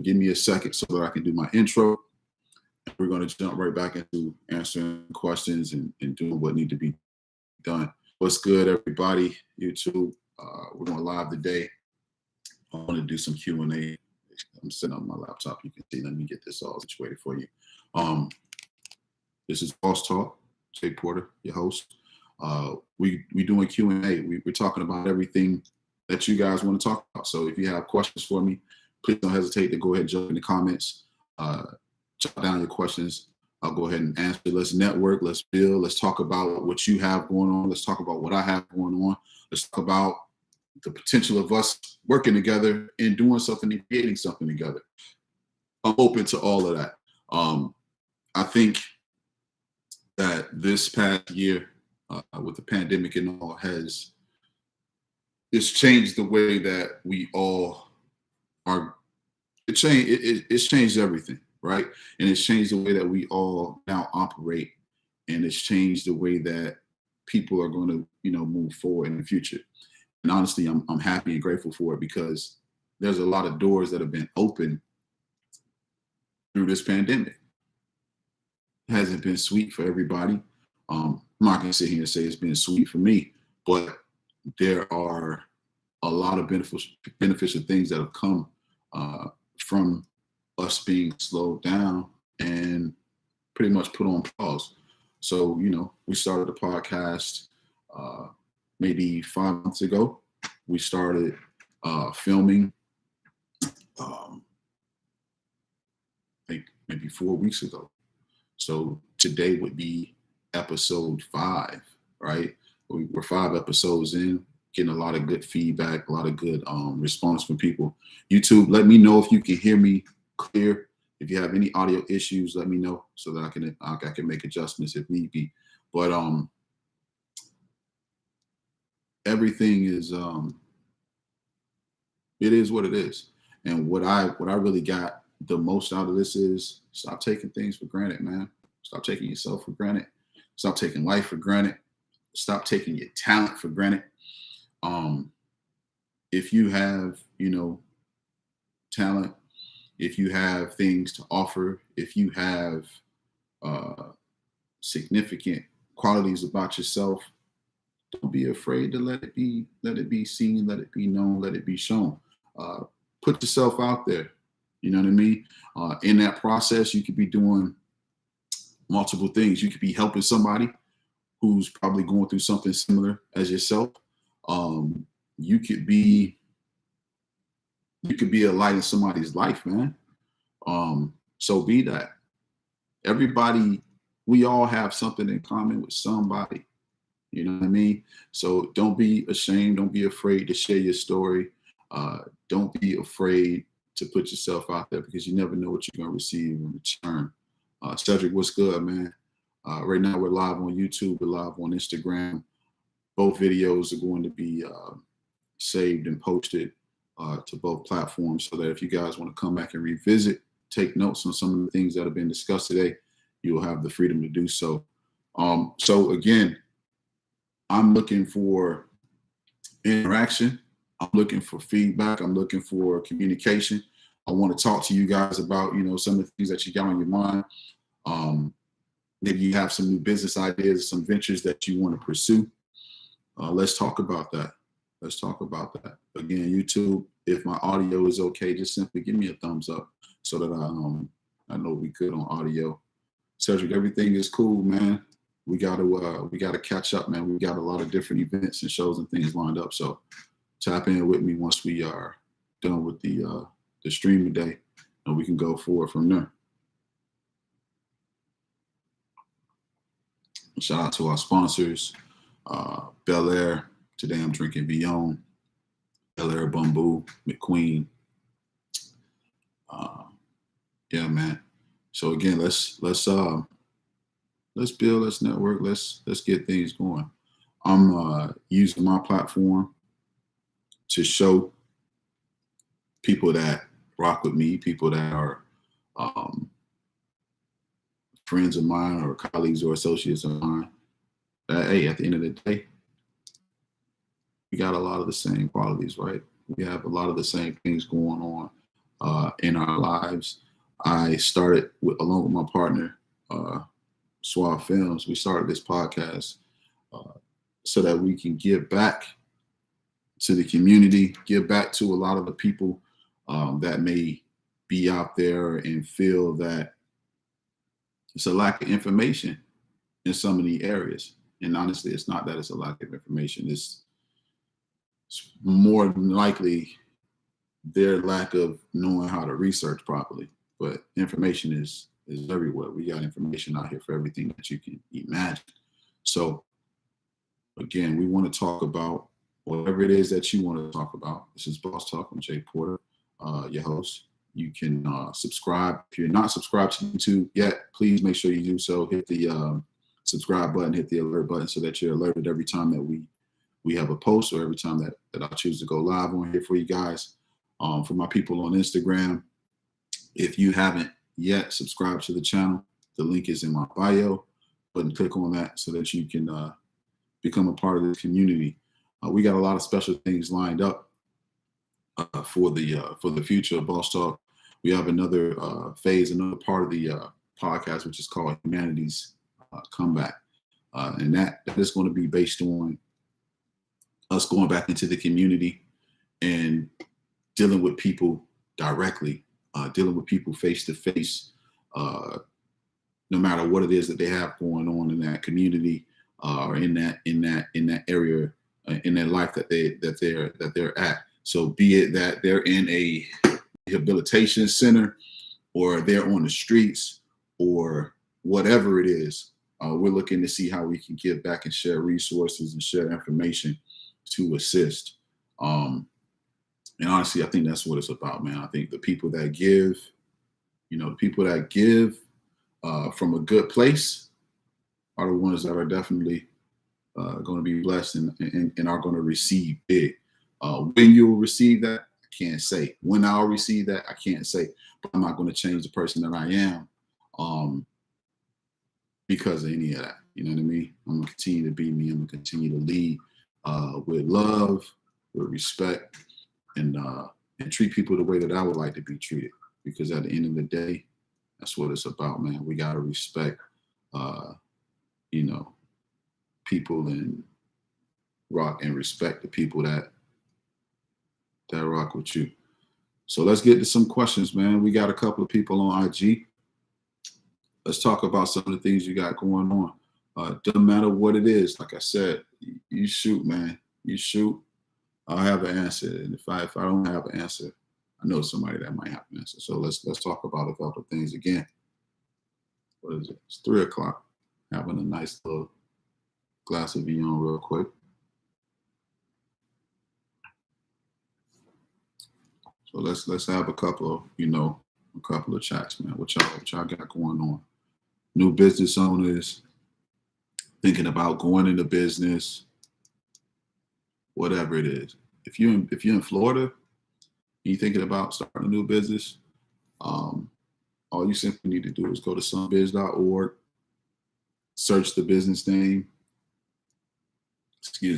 Give me a second so that I can do my intro. We're going to jump right back into answering questions and doing what need to be done. What's good, everybody? YouTube, we're going live today. I want to do some Q&A. I'm sitting on my laptop. You can see. Let me get this all situated for you. This is Boss Talk. Jay Porter, your host. We doing Q&A. We're talking about everything that you guys want to talk about. So if you have questions for me, please don't hesitate to go ahead and jump in the comments. Jot down your questions. I'll go ahead and answer. Let's network. Let's build. Let's talk about what you have going on. Let's talk about what I have going on. Let's talk about the potential of us working together and doing something and creating something together. I'm open to all of that. I think that this past year with the pandemic and all it's changed the way that we all are. It's changed everything, right? And it's changed the way that we all now operate, and it's changed the way that people are going to, move forward in the future. And honestly, I'm happy and grateful for it because there's a lot of doors that have been open through this pandemic. It hasn't been sweet for everybody. I'm not going to sit here and say it's been sweet for me, but there are a lot of beneficial things that have come from us being slowed down and pretty much put on pause. So, we started the podcast maybe 5 months ago. We started filming, I think maybe 4 weeks ago. So today would be episode 5, right? We're 5 episodes in, getting a lot of good feedback, a lot of good response from people. YouTube, let me know if you can hear me clear. If you have any audio issues, let me know so that I can make adjustments if need be. But everything is it is what it is. And what I really got the most out of this is stop taking things for granted, man. Stop taking yourself for granted. Stop taking life for granted. Stop taking your talent for granted. If you have, talent, if you have things to offer, if you have significant qualities about yourself, don't be afraid to let it be seen, let it be known, let it be shown. Put yourself out there. You know what I mean? In that process, you could be doing multiple things. You could be helping somebody who's probably going through something similar as yourself. You could be a light in somebody's life, man. So be that. Everybody, we all have something in common with somebody. You know what I mean? So don't be ashamed. Don't be afraid to share your story. Don't be afraid to put yourself out there because you never know what you're going to receive in return. Cedric, what's good, man? Right now we're live on YouTube. We're live on Instagram. Both videos are going to be saved and posted to both platforms so that if you guys want to come back and revisit, take notes on some of the things that have been discussed today, you will have the freedom to do so. So again, I'm looking for interaction. I'm looking for feedback. I'm looking for communication. I want to talk to you guys about, some of the things that you got on your mind. Maybe you have some new business ideas, some ventures that you want to pursue. Let's talk about that. Let's talk about that. Again, YouTube, if my audio is okay, just simply give me a thumbs up so that I know we good on audio. Cedric, everything is cool, man. We gotta catch up, man. We got a lot of different events and shows and things lined up. So tap in with me once we are done with the stream today, and we can go forward from there. Shout out to our sponsors, Bel Air. Today I'm drinking Beyond, Bel Air Bamboo, McQueen. Yeah, man. So again, let's build, let's network, let's get things going. I'm using my platform to show people that rock with me, people that are friends of mine or colleagues or associates of mine, that, hey, at the end of the day, we got a lot of the same qualities, right? We have a lot of the same things going on in our lives. I started along with my partner, Suave Films. We started this podcast so that we can give back to the community, give back to a lot of the people that may be out there and feel that it's a lack of information in some of the areas. And honestly, it's not that it's a lack of information. It's more than likely their lack of knowing how to research properly. But information is everywhere. We got information out here for everything that you can imagine. So again, we want to talk about whatever it is that you want to talk about. This is Boss Talk. I'm Jay Porter, your host. You can subscribe. If you're not subscribed to YouTube yet, please make sure you do so. Hit the subscribe button, hit the alert button so that you're alerted every time that we have a post or every time that I choose to go live on here for you guys. For my people on Instagram, if you haven't yet subscribed to the channel, the link is in my bio. Go ahead and click on that so that you can become a part of the community. We got a lot of special things lined up for the future of Boss Talk. We have another phase, another part of the podcast, which is called Humanity's Comeback. And that is going to be based on us going back into the community and dealing with people directly, dealing with people face to face, no matter what it is that they have going on in that community or in that area in their life that they're at. So be it that they're in a rehabilitation center or they're on the streets or whatever it is, we're looking to see how we can give back and share resources and share information to assist. And honestly, I think that's what it's about, man. I think the people that give, from a good place are the ones that are definitely going to be blessed and are going to receive big. When you'll receive that, I can't say. When I'll receive that, I can't say. But I'm not going to change the person that I am because of any of that. You know what I mean? I'm going to continue to be me. I'm going to continue to lead with love, with respect, and treat people the way that I would like to be treated. Because at the end of the day, that's what it's about, man. We got to respect, people and rock and respect the people that rock with you. So let's get to some questions, man. We got a couple of people on IG. Let's talk about some of the things you got going on. Doesn't matter what it is. Like I said, you shoot, man. You shoot. I'll have an answer. And if I don't have an answer, I know somebody that might have an answer. So let's talk about a couple of things again. What is it? It's 3:00. Having a nice little glass of Vion real quick. So let's have a couple of chats, man. What y'all got going on? New business owners thinking about going into business, whatever it is. If you're in Florida, and you're thinking about starting a new business, all you simply need to do is go to somebiz.org, search the business name, see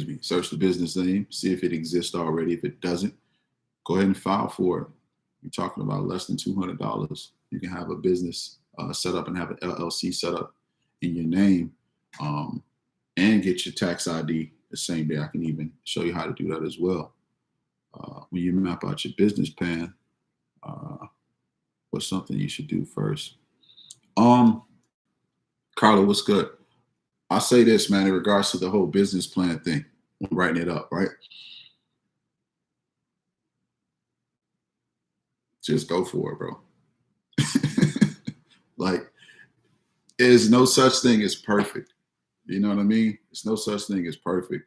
if it exists already. If it doesn't, go ahead and file for it. You're talking about less than $200. You can have a business set up and have an LLC set up in your name and get your tax ID the same day. I can even show you how to do that as well. When you map out your business plan, what's something you should do first? Carla, what's good? I'll say this, man, in regards to the whole business plan thing, I'm writing it up, right? Just go for it, bro. Like, there's no such thing as perfect. You know what I mean? There's no such thing as perfect.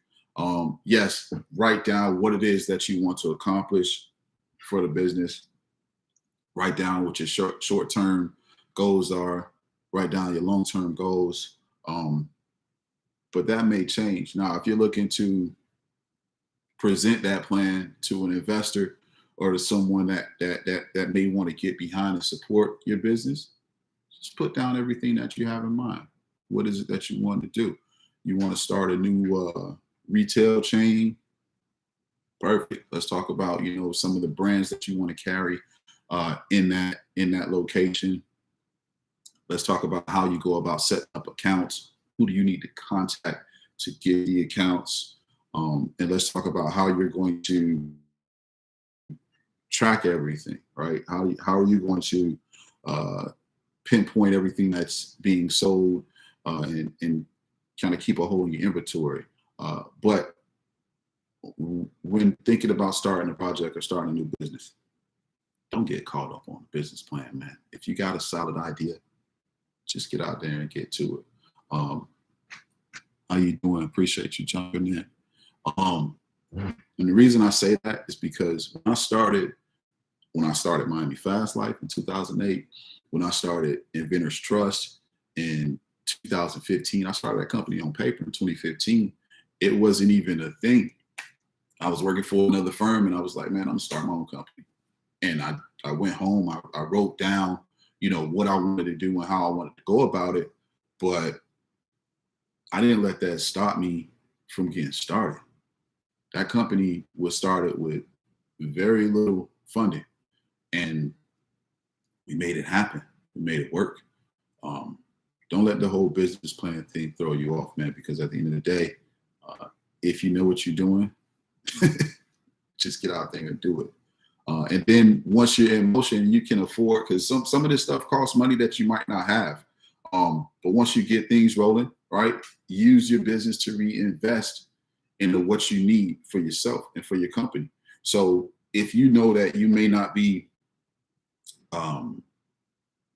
Yes, write down what it is that you want to accomplish for the business. Write down what your short-term goals are. Write down your long-term goals. But that may change. Now, if you're looking to present that plan to an investor or to someone that may want to get behind and support your business, just put down everything that you have in mind. What is it that you want to do? You want to start a new retail chain? Perfect. Let's talk about, some of the brands that you want to carry in that location. Let's talk about how you go about setting up accounts. Who do you need to contact to get the accounts? And let's talk about how you're going to track everything, right? How are you going to pinpoint everything that's being sold, and kind of keep a hold of your inventory? But when thinking about starting a project or starting a new business, don't get caught up on the business plan, man. If you got a solid idea, just get out there and get to it. How you doing? Appreciate you jumping in. And the reason I say that is because when I started Miami Fast Life in 2008, when I started Inventors Trust in 2015, I started that company on paper in 2015. It wasn't even a thing. I was working for another firm, and I was like, man, I'm gonna start my own company. And I went home, I wrote down, what I wanted to do and how I wanted to go about it. But I didn't let that stop me from getting started. That company was started with very little funding, and we made it happen. We made it work. Don't let the whole business plan thing throw you off, man, because at the end of the day, if you know what you're doing, just get out there and do it. And then once you're in motion, you can afford, because some of this stuff costs money that you might not have. But once you get things rolling, right, use your business to reinvest into what you need for yourself and for your company. So if you know that you may not be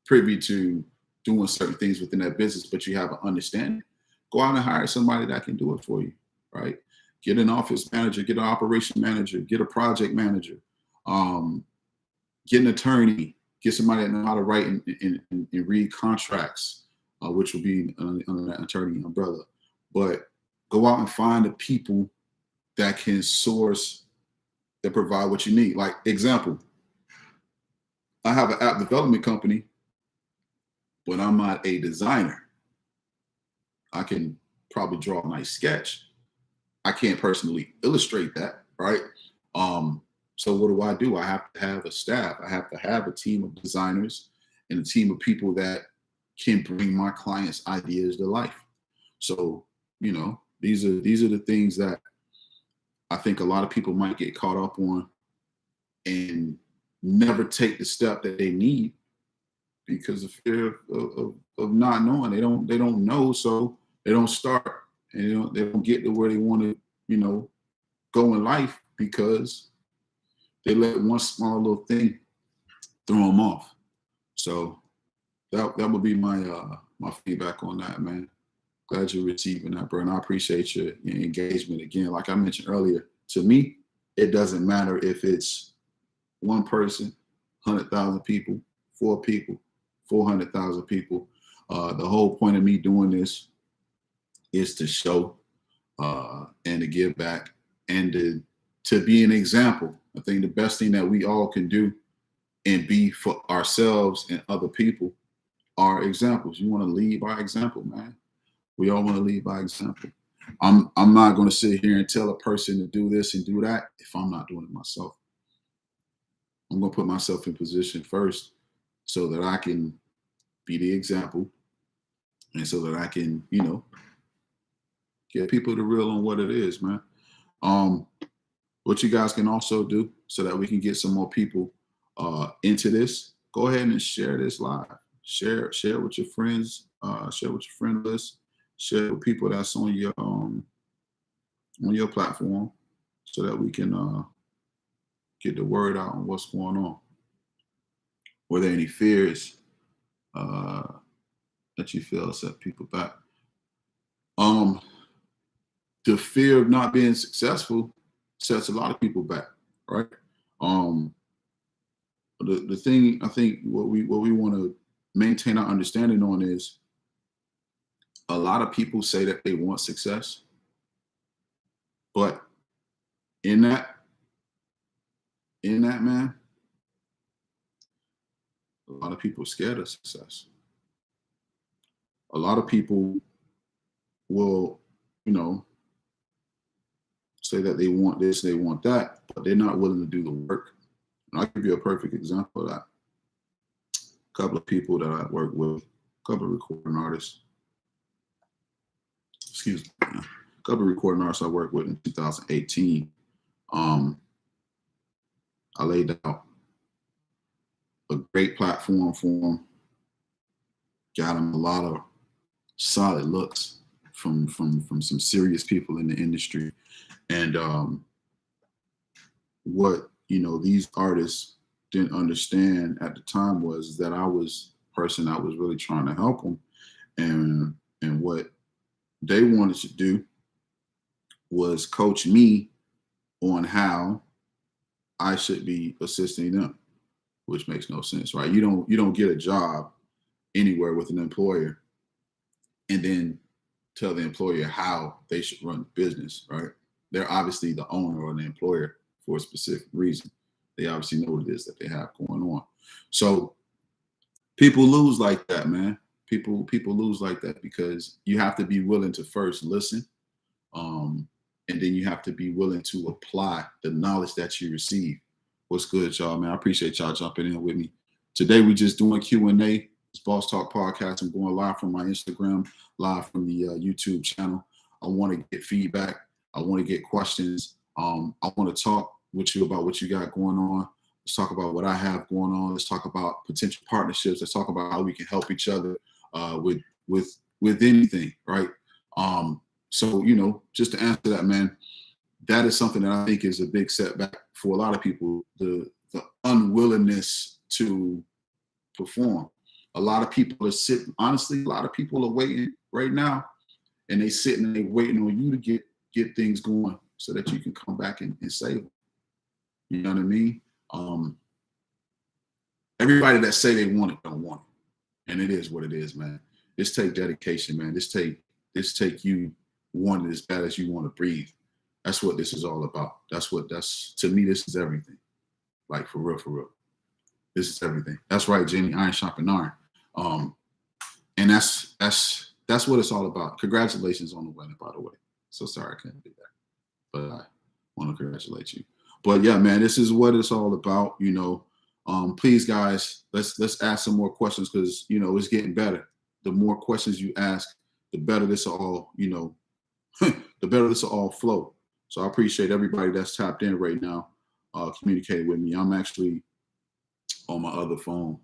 privy to doing certain things within that business, but you have an understanding, go out and hire somebody that can do it for you, right? Get an office manager, get an operation manager, get a project manager, get an attorney, get somebody that knows how to write and read contracts, which will be under that attorney umbrella. But go out and find the people that can source, that provide what you need. Like, example, I have an app development company, but I'm not a designer. I can probably draw a nice sketch. I can't personally illustrate that, right? So what do? I have to have a staff. I have to have a team of designers and a team of people that can bring my clients' ideas to life. So, these are the things that I think a lot of people might get caught up on and never take the step that they need because of fear of not knowing. They don't know, so they don't start, and they don't get to where they want to, go in life because they let one small little thing throw them off. So that would be my my feedback on that, man. Glad you're receiving that, bro. And I appreciate your engagement. Again, like I mentioned earlier, to me, it doesn't matter if it's one person, 100,000 people, 4 people, 400,000 people. The whole point of me doing this is to show and to give back and to be an example. I think the best thing that we all can do and be for ourselves and other people are examples. You want to lead by example, man. We all want to lead by example. I'm not going to sit here and tell a person to do this and do that if I'm not doing it myself. I'm going to put myself in position first so that I can be the example and so that I can, get people to reel on what it is, man. What you guys can also do so that we can get some more people into this, go ahead and share this live. Share with your friends, share with your friend list, share with people that's on your platform so that we can get the word out on what's going on. Were there any fears that you feel set people back? The fear of not being successful sets a lot of people back, right? The thing I think what we want to maintain our understanding on is a lot of people say that they want success, but in that man, a lot of people are scared of success. A lot of people will, say that they want this, they want that, but they're not willing to do the work. I'll give you a perfect example of that. A couple of people that I work with, a couple of recording artists, excuse me, a couple of recording artists I worked with in 2018. I laid out a great platform for them, got them a lot of solid looks from some serious people in the industry. And what these artists didn't understand at the time was that I was a person that was really trying to help them, and what they wanted to do was coach me on how I should be assisting them, which makes no sense, right? You don't get a job anywhere with an employer and then tell the employer how they should run the business, right? They're obviously the owner or the employer for a specific reason. They obviously know what it is that they have going on. So people lose like that, man. People lose like that because you have to be willing to first listen, and then you have to be willing to apply the knowledge that you receive. What's good, y'all, man? I appreciate y'all jumping in with me. Today we just doing Q&A. It's Boss Talk Podcast. I'm going live from my Instagram, live from the YouTube channel. I want to get feedback. I want to get questions. I want to talk with you about what you got going on. Let's talk about what I have going on. Let's talk about potential partnerships. Let's talk about how we can help each other with anything, right? So, just to answer that, man, that is something that I think is a big setback for a lot of people, the unwillingness to perform. A lot of people are sitting, honestly, a lot of people are waiting right now, and they sitting and they waiting on you to get things going so that you can come back and save them. You know what I mean? Everybody that say they want it don't want it. And it is what it is, man. This take dedication, man. This take you wanting it as bad as you want to breathe. That's what this is all about. To me, this is everything. Like for real, for real. This is everything. That's right, Jenny. Iron sharpen iron. And that's what it's all about. Congratulations on the wedding, by the way. So sorry I couldn't do that, but I want to congratulate you. But yeah, man, this is what it's all about. Please, guys, let's ask some more questions because it's getting better. The more questions you ask, the better this will all the better this will all flow. So I appreciate everybody that's tapped in right now, communicating with me. I'm actually on my other phone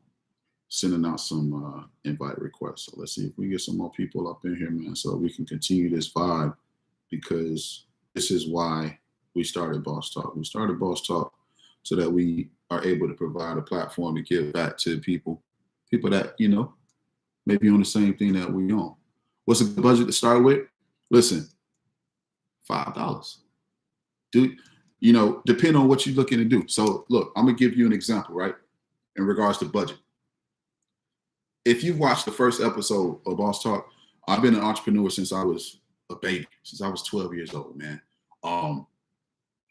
sending out some invite requests. So let's see if we get some more people up in here, man, so we can continue this vibe, because this is why we started Boss Talk. We started Boss Talk so that we are able to provide a platform to give back to people that, maybe on the same thing that we on. What's a good budget to start with? Listen, $5. Dude, depend on what you're looking to do. So look, I'm gonna give you an example, right? In regards to budget. If you watched the first episode of Boss Talk, I've been an entrepreneur since I was a baby, since I was 12 years old, man.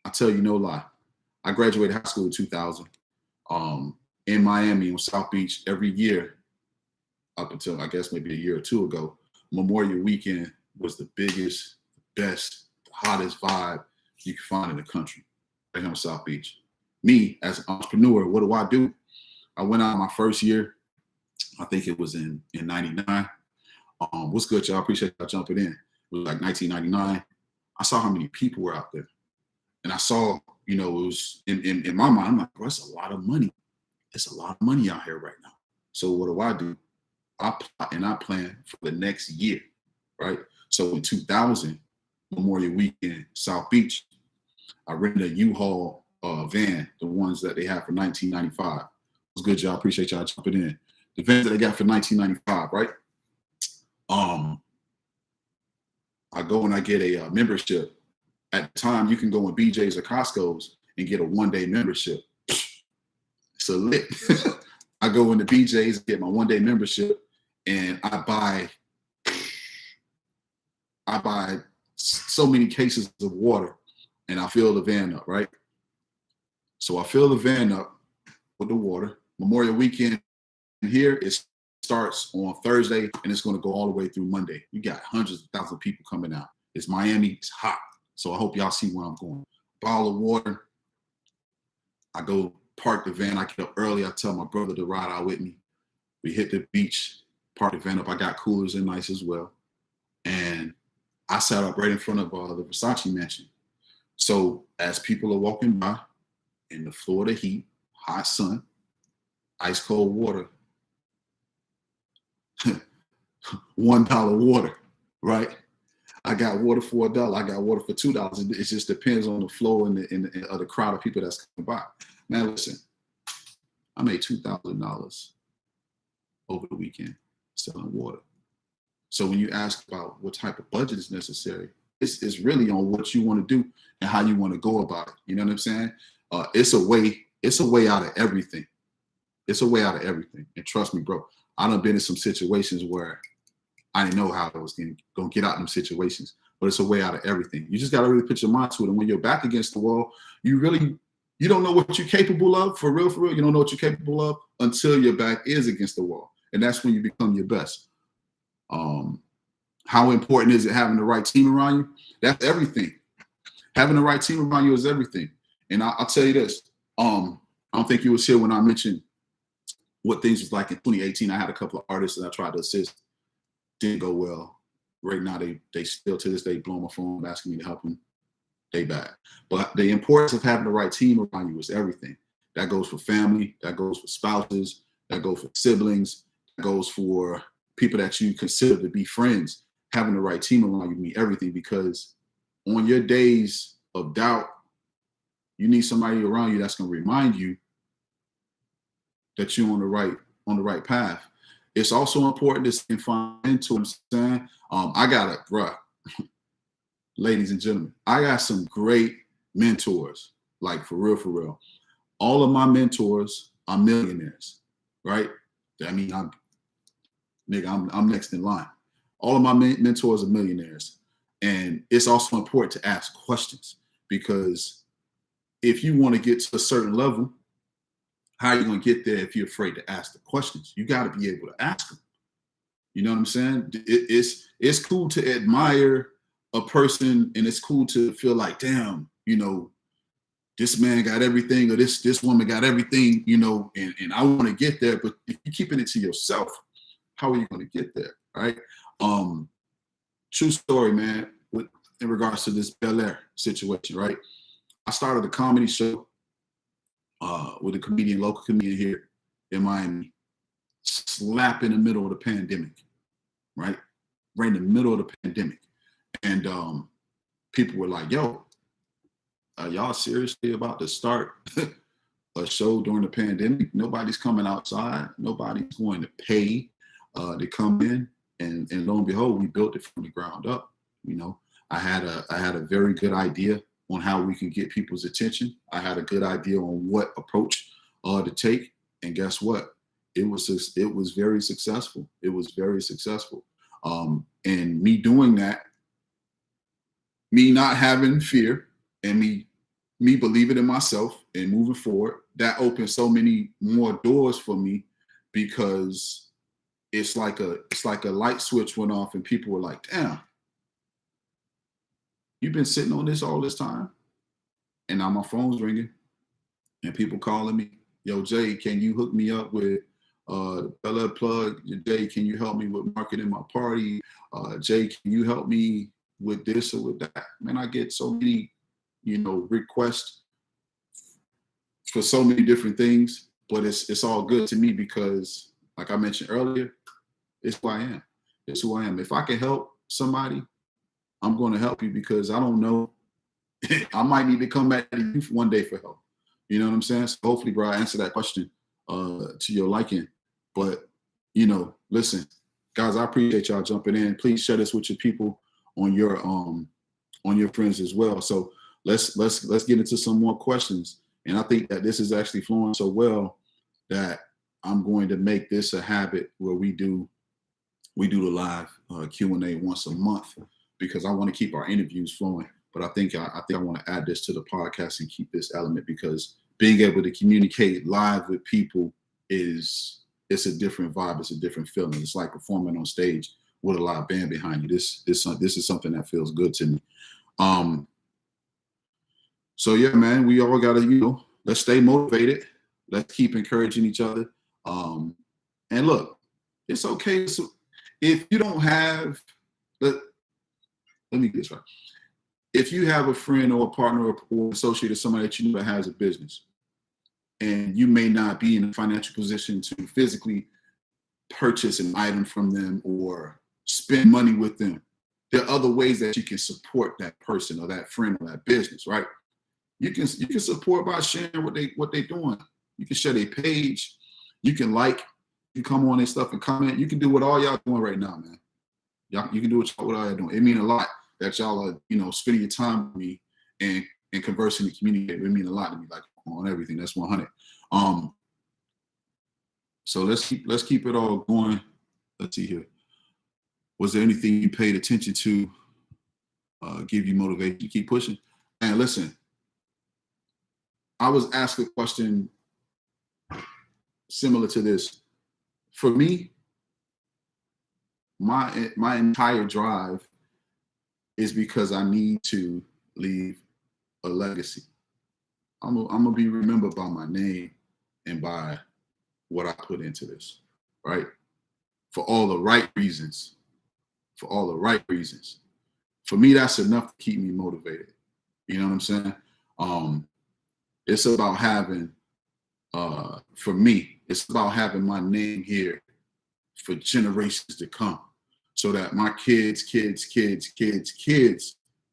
I tell you no lie. I graduated high school in 2000. In Miami on South Beach every year, up until I guess maybe a year or two ago, Memorial Weekend was the biggest, best, hottest vibe you could find in the country, right here on South Beach. Me, as an entrepreneur, what do? I went out my first year. I think it was in 99. What's good, y'all? Appreciate y'all jumping in. It was like 1999. I saw how many people were out there. And I saw, it was in my mind, I'm like, bro, it's a lot of money. It's a lot of money out here right now. So what do? I plot and I plan for the next year, right? So in 2000, Memorial Weekend, South Beach, I rented a U-Haul van, the ones that they have for 1995. What's good, y'all? Appreciate y'all jumping in. The vans that they got for 1995, right? I go and I get a membership. At the time, you can go in BJ's or Costco's and get a one-day membership. It's a lit. I go into BJ's, get my one-day membership, and I buy so many cases of water, and I fill the van up, right? So I fill the van up with the water. Memorial Weekend here, it starts on Thursday, and it's going to go all the way through Monday. You got hundreds of thousands of people coming out. It's Miami. It's hot. So I hope y'all see where I'm going. Bottle of water. I go park the van. I get up early. I tell my brother to ride out with me. We hit the beach, park the van up. I got coolers and ice as well. And I sat up right in front of the Versace mansion. So as people are walking by in the Florida heat, hot sun, ice cold water, $1 water, right? I got water for $1. I got water for $2. It just depends on the flow and the crowd of people that's coming by. Man, listen, I made $2,000 over the weekend selling water. So when you ask about what type of budget is necessary, it's really on what you want to do and how you want to go about it. You know what I'm saying? It's a way out of everything. It's a way out of everything. And trust me, bro, I done been in some situations where I didn't know how I was going to get out of them situations, but it's a way out of everything. You just got to really put your mind to it. And when you're back against the wall, you don't know what you're capable of, for real. You don't know what you're capable of until your back is against the wall. And that's when you become your best. How important is it having the right team around you? That's everything. Having the right team around you is everything. And I'll tell you this. I don't think you was here when I mentioned what things was like in 2018. I had a couple of artists that I tried to assist. Didn't go well. Right now, they still to this day blow my phone asking me to help them. They bad. But the importance of having the right team around you is everything. That goes for family. That goes for spouses. That goes for siblings. That goes for people that you consider to be friends. Having the right team around you means everything, because on your days of doubt, you need somebody around you that's going to remind you that you're on the right path. It's also important to stay find mentors. I got it, bruh. Ladies and gentlemen, I got some great mentors, like for real. All of my mentors are millionaires, right? I mean, I'm next in line. All of my mentors are millionaires. And it's also important to ask questions, because if you want to get to a certain level, how are you going to get there if you're afraid to ask the questions? You got to be able to ask them. You know what I'm saying? It's cool to admire a person, and it's cool to feel like, damn, this man got everything, or this woman got everything, and I want to get there. But if you're keeping it to yourself, how are you going to get there, right? True story, man, in regards to this Bel Air situation, right? I started a comedy show with a local comedian here in Miami, slap in the middle of the pandemic, right? Right in the middle of the pandemic. And people were like, yo, are y'all seriously about to start a show during the pandemic? Nobody's coming outside. Nobody's going to pay to come in. And lo and behold, we built it from the ground up. I had a very good idea on how we could get people's attention. I had a good idea on what approach to take. And guess what? It was very successful. It was very successful. And me doing that, me not having fear, and me believing in myself and moving forward, that opened so many more doors for me, because it's like a light switch went off and people were like, damn, you've been sitting on this all this time? And now my phone's ringing and people calling me, yo, Jay, can you hook me up with the Bel Air plug? Jay, can you help me with marketing my party? Jay, can you help me with this or with that? Man, I get so many, requests for so many different things, but it's all good to me, because like I mentioned earlier, it's who I am. It's who I am. If I can help somebody, I'm going to help you, because I don't know. I might need to come back to you one day for help. You know what I'm saying? So hopefully, bro, I answered that question to your liking. But, listen, guys, I appreciate y'all jumping in. Please share this with your people on your friends as well. So let's get into some more questions. And I think that this is actually flowing so well that I'm going to make this a habit where we do the live Q&A once a month, because I want to keep our interviews flowing. But I think I want to add this to the podcast and keep this element, because being able to communicate live with people it's a different vibe. It's a different feeling. It's like performing on stage with a live band behind you. This is something that feels good to me. So yeah, man, we all gotta, let's stay motivated. Let's keep encouraging each other. And look, it's okay. So if you don't have, let me get this right. If you have a friend or a partner or associate or somebody that you know that has a business, and you may not be in a financial position to physically purchase an item from them or spend money with them, there are other ways that you can support that person or that friend or that business, right? You can support by sharing what they're doing. You can share their page. You can you come on their stuff and comment. You can do what all y'all doing right now, man. You can do what all y'all doing. It means a lot that y'all are, spending your time with me and conversing and communicating. It means a lot to me, like on everything. That's 100. So let's keep it all going. Let's see here. Was there anything you paid attention to give you motivation to keep pushing? And listen, I was asked a question similar to this. For me, my entire drive is because I need to leave a legacy. I'm gonna be remembered by my name and by what I put into this, right? For all the right reasons. For all the right reasons. For me, that's enough to keep me motivated. You know what I'm saying? It's about having, for me, it's about having my name here for generations to come, so that my kids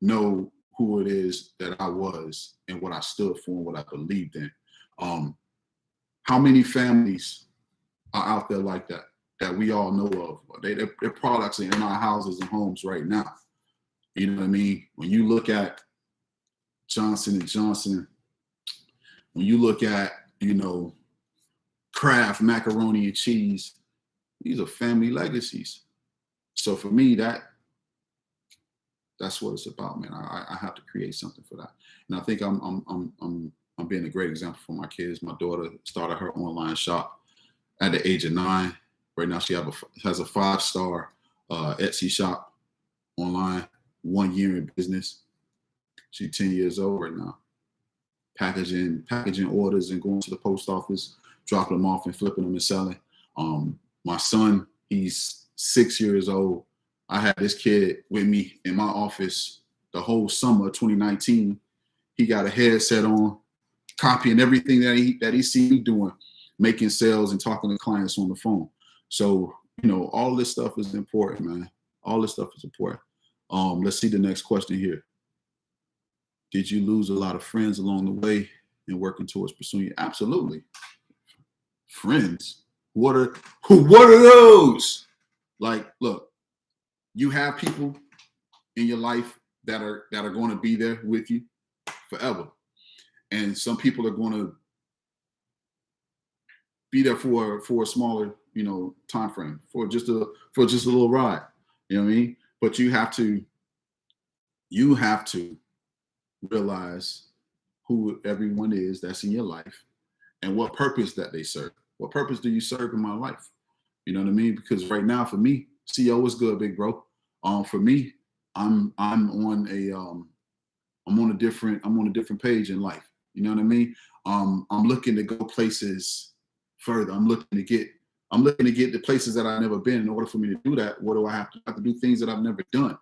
know who it is that I was and what I stood for and what I believed in. How many families are out there like that we all know of? Their products are in our houses and homes right now. You know what I mean? When you look at Johnson & Johnson, when you look at, Kraft macaroni and cheese, these are family legacies. So for me, that's what it's about, man. I have to create something for that. And I think I'm being a great example for my kids. My daughter started her online shop at the age of 9. Right now she has a 5-star Etsy shop online, 1 year in business. She's 10 years old right now. Packaging orders and going to the post office, dropping them off and flipping them and selling. My son, he's 6 years old. I had this kid with me in my office the whole summer of 2019. He got a headset on, copying everything that he see me doing, making sales and talking to clients on the phone. So, all this stuff is important, man. All this stuff is important. Let's see the next question here. Did you lose a lot of friends along the way in working towards pursuing it? Absolutely. Friends. What are those? Like, look, you have people in your life that are going to be there with you forever. And some people are going to be there for a smaller, time frame, for just a little ride. You know what I mean? But you have to realize who everyone is that's in your life and what purpose that they serve. What purpose do you serve in my life? You know what I mean? Because right now, for me, CEO is good, big bro. For me, I'm on a different page in life. You know what I mean? I'm looking to go places further. I'm looking to get to places that I've never been. In order for me to do that, what do I have to do? Things that I've never done.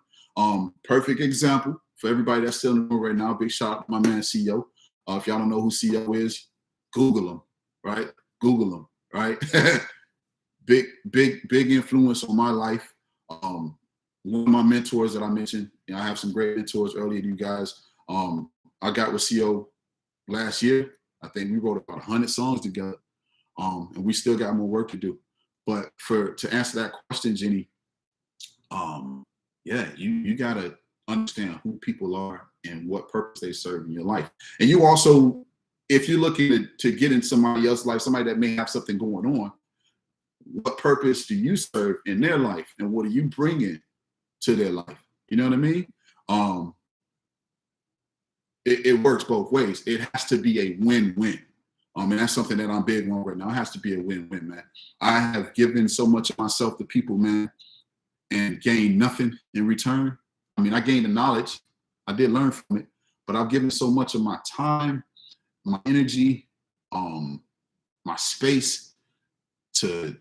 Perfect example for everybody that's still in the room right now. Big shout out to my man CEO. If y'all don't know who CEO is, Google him, right? Google him, right? big influence on my life. One of my mentors that I mentioned, I have some great mentors earlier to you guys. I got with CEO last year. I think we wrote about 100 songs together. And we still got more work to do. But to answer that question, Jenny, you gotta understand who people are and what purpose they serve in your life. And you also, if you're looking to get in somebody else's life, somebody that may have something going on, what purpose do you serve in their life, and what are you bringing to their life? You know what I mean? It works both ways. It has to be a win-win. And that's something that I'm big on right now. It has to be a win-win, man. I have given so much of myself to people, man, and gained nothing in return. I mean, I gained the knowledge. I did learn from it, but I've given so much of my time, my energy, my space to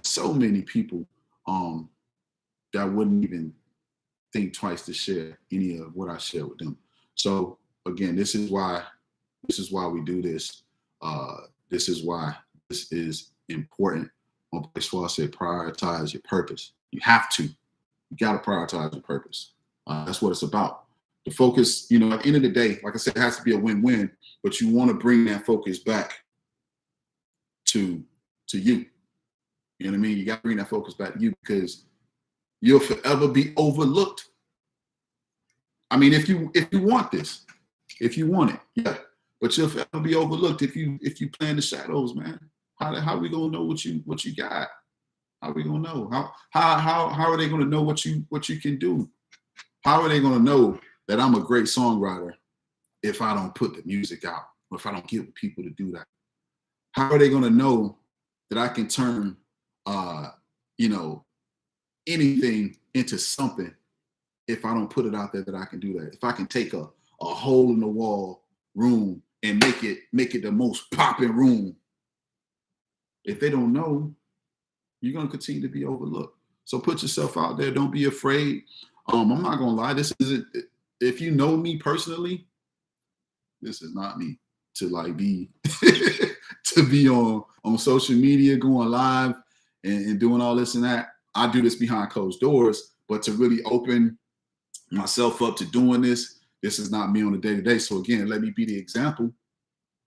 so many people that wouldn't even think twice to share any of what I share with them. So again, this is why we do this. This is why this is important. That's why I said prioritize your purpose. You have to. You got to prioritize your purpose. That's what it's about. The focus, at the end of the day, like I said, it has to be a win-win, but you want to bring that focus back to you. You know what I mean? You got to bring that focus back to you, because you'll forever be overlooked. I mean, if you want this, if you want it, yeah. But you'll forever be overlooked if you play in the shadows, man. How are we gonna know what you got? How are we gonna know? How are they gonna know what you can do? How are they gonna know that I'm a great songwriter if I don't put the music out, or if I don't get people to do that? How are they gonna know that I can turn anything into something if I don't put it out there that I can do that? If I can take a hole in the wall room and make it the most popping room, if they don't know, you're gonna continue to be overlooked. So put yourself out there. Don't be afraid. I'm not gonna lie. This isn't. If you know me personally, this is not me to like be to be on social media, going live and doing all this and that. I do this behind closed doors, but to really open myself up to doing this is not me on a day-to-day. So again, let me be the example,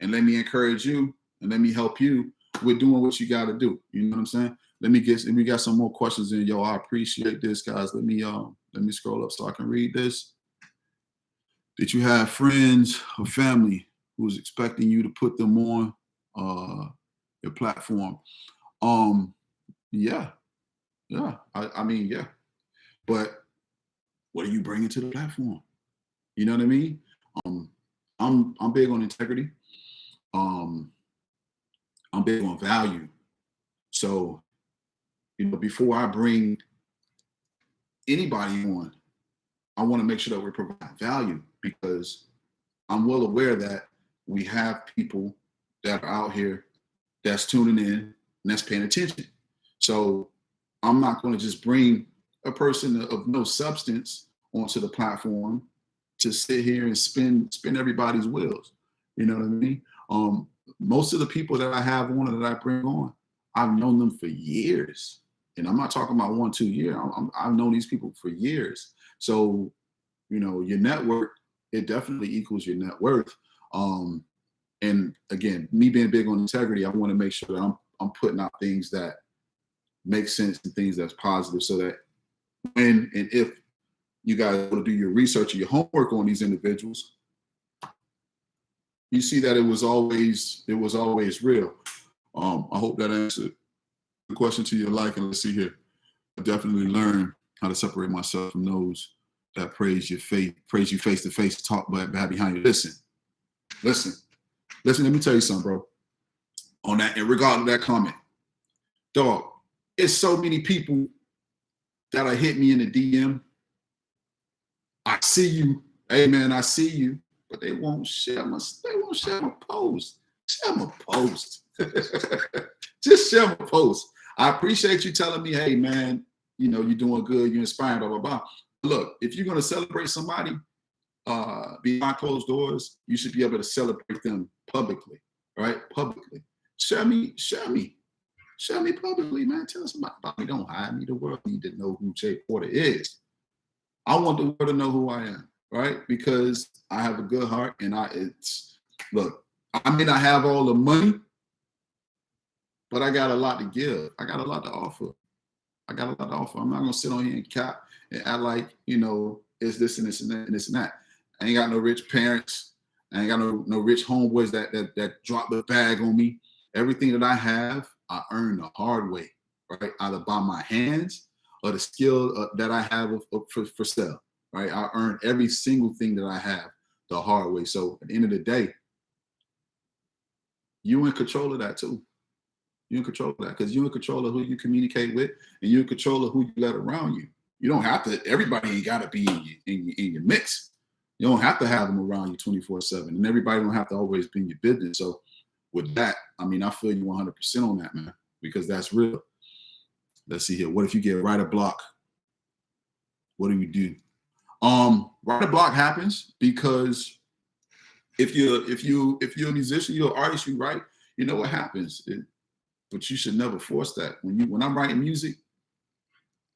and let me encourage you, and let me help you with doing what you got to do. You know what I'm saying? We got some more questions in. Yo, I appreciate this, guys. Let me scroll up so I can read this. Did you have friends or family who was expecting you to put them on your platform? Yeah. I mean, yeah. But what are you bringing to the platform? You know what I mean? I'm big on integrity. I'm big on value. So, before I bring anybody on, I want to make sure that we're providing value, because I'm well aware that we have people that are out here that's tuning in and that's paying attention. So I'm not going to just bring a person of no substance onto the platform to sit here and spin everybody's wheels. You know what I mean? Most of the people that I have on, that I bring on, I've known them for years. And I'm not talking about 1-2 years. I've known these people for years. So, your network, it definitely equals your net worth. And again, me being big on integrity, I want to make sure that I'm putting out things that make sense and things that's positive, so that when and if you guys will do your research or your homework on these individuals, you see that it was always real. I hope that answered the question to your liking. Let's see here. I definitely learned how to separate myself from those that praise you face to face, talk bad behind you. Listen. Let me tell you something, bro. On that, in regard to that comment, dog, it's so many people that are hit me in the DM. I see you, hey man, I see you, but they won't share my post. Share my post. Just share my post. I appreciate you telling me, hey man, you're doing good, you're inspiring, blah, blah, blah. Look, if you're gonna celebrate somebody behind closed doors, you should be able to celebrate them publicly, right? Publicly. Share me publicly, man. Tell us about me. Don't hide me. The world need to know who Jay Porter is. I want the world to know who I am, right? Because I have a good heart, and look, I may not have all the money, but I got a lot to give. I got a lot to offer. I'm not gonna sit on here and cap and act like, it's this and this and that and this and that. I ain't got no rich parents. I ain't got no rich homeboys that drop the bag on me. Everything that I have, I earned the hard way, right? Either by my hands or the skill that I have for sale, right? I earned every single thing that I have the hard way. So at the end of the day, you in control of that too. You're in control of that, because you're in control of who you communicate with, and you're in control of who you let around you. You don't have to, everybody ain't got to be in your mix. You don't have to have them around you 24/7, and everybody don't have to always be in your business. So with that, I mean, I feel you 100% on that, man, because that's real. Let's see here. What if you get writer block? What do you do? Writer block happens because if you're a musician, you're an artist, you write, you know what happens. But you should never force that. When I'm writing music,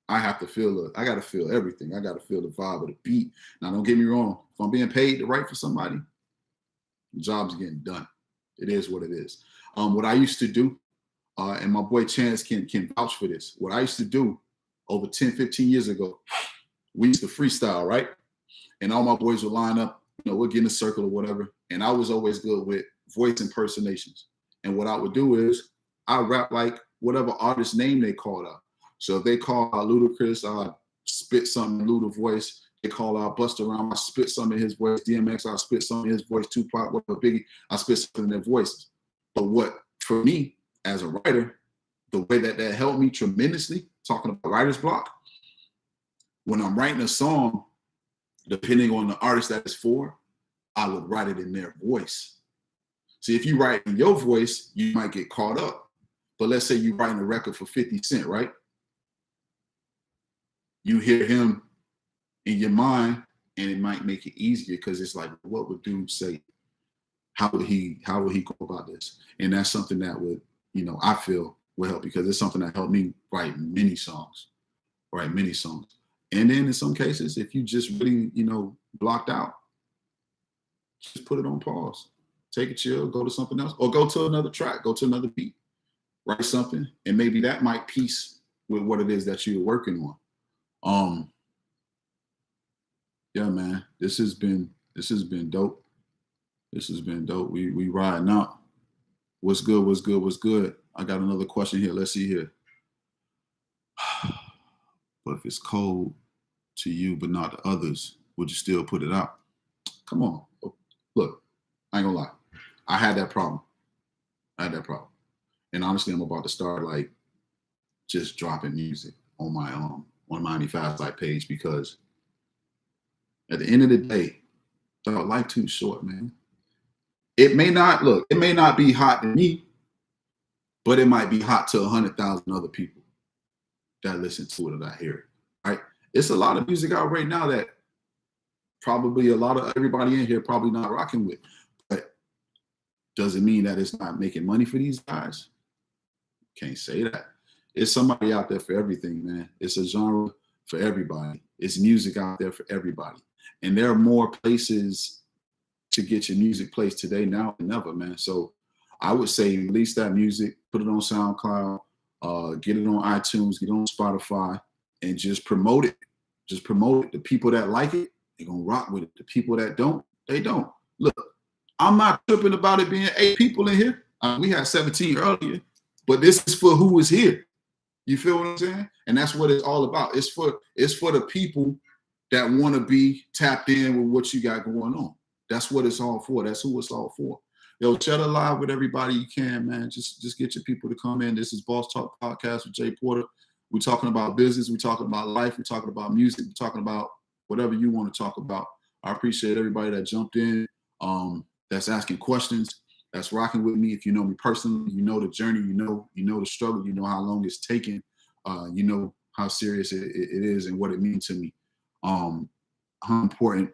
I have to feel I got to feel everything. I got to feel the vibe of the beat. Now, don't get me wrong. If I'm being paid to write for somebody, the job's getting done. It is what it is. What I used to do, and my boy Chance can vouch for this. What I used to do over 10, 15 years ago, we used to freestyle, right? And all my boys would line up, we'll get in a circle or whatever. And I was always good with voice impersonations. And what I would do is I rap like whatever artist name they called out. So if they call out Ludacris, I spit something in Luda voice. They call out Busta Rhymes, I spit something in his voice. DMX, I spit something in his voice. Tupac, whatever, Biggie, I spit something in their voices. But what, for me, as a writer, the way that helped me tremendously, talking about writer's block, when I'm writing a song, depending on the artist that it's for, I would write it in their voice. See, if you write in your voice, you might get caught up. But let's say you're writing a record for 50 Cent, right? You hear him in your mind, and it might make it easier because it's like, what would dude say? How would he go about this? And that's something that would, I feel will help, because it's something that helped me write many songs. And then in some cases, if you just really, blocked out, just put it on pause. Take a chill, go to something else, or go to another track, go to another beat, write something, and maybe that might piece with what it is that you're working on. Yeah, man, this has been dope. This has been dope. We riding out. What's good? I got another question here. Let's see here. But if it's cold to you but not to others, would you still put it out? Come on. Look, I ain't gonna lie. I had that problem. And honestly, I'm about to start like just dropping music on my Miami Fast Life page, because at the end of the day, dog, life too short, man. It may not be hot to me, but it might be hot to 100,000 other people that listen to it or that hear it, right? It's a lot of music out right now that probably a lot of everybody in here probably not rocking with, but does it mean that it's not making money for these guys? Can't say that. It's somebody out there for everything, man. It's a genre for everybody. It's music out there for everybody. And there are more places to get your music placed today now than ever, man. So I would say release that music, put it on SoundCloud, get it on iTunes, get it on Spotify, and just promote it. Just promote it. The people that like it, they're going to rock with it. The people that don't, they don't. Look, I'm not tripping about it being 8 people in here. We had 17 earlier, but this is for who is here. You feel what I'm saying? And that's what it's all about. It's for the people that want to be tapped in with what you got going on. That's what it's all for. That's who it's all for. Yo, share it live with everybody you can, man. Just get your people to come in. This is Boss Talk Podcast with Jay Porter. We're talking about business. We're talking about life. We're talking about music. We're talking about whatever you want to talk about. I appreciate everybody that jumped in, that's asking questions, that's rocking with me. If you know me personally, you know the journey, you know the struggle, you know how long it's taken, you know how serious it is and what it means to me. How important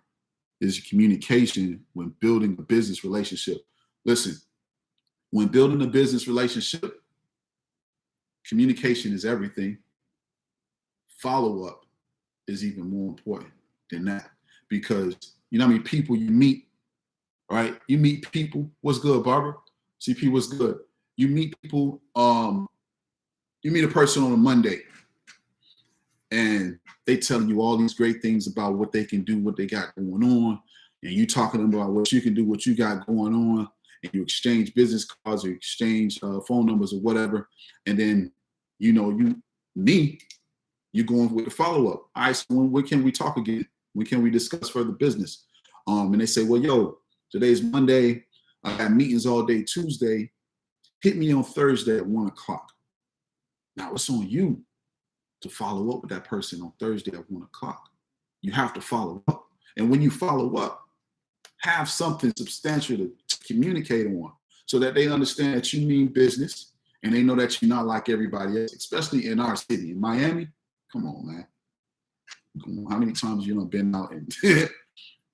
is communication when building a business relationship? Listen, when building a business relationship, communication is everything. Follow-up is even more important than that, because you know how many people you meet, right? You meet people. What's good, Barbara? CP, what's good? You meet people. You meet a person on a Monday, and they telling you all these great things about what they can do, what they got going on, and you talking about what you can do, what you got going on, and you exchange business cards or exchange phone numbers or whatever, and then you're going with the follow-up. All right, so when can we talk again? When can we discuss further business? And they say, well, yo, today's Monday. I got meetings all day Tuesday. Hit me on Thursday at 1:00. Now it's on you to follow up with that person on Thursday at 1:00. You have to follow up. And when you follow up, have something substantial to communicate on. so that they understand that you mean business and they know that you're not like everybody else, especially in our city. In Miami, come on, man. Come on. How many times you been out and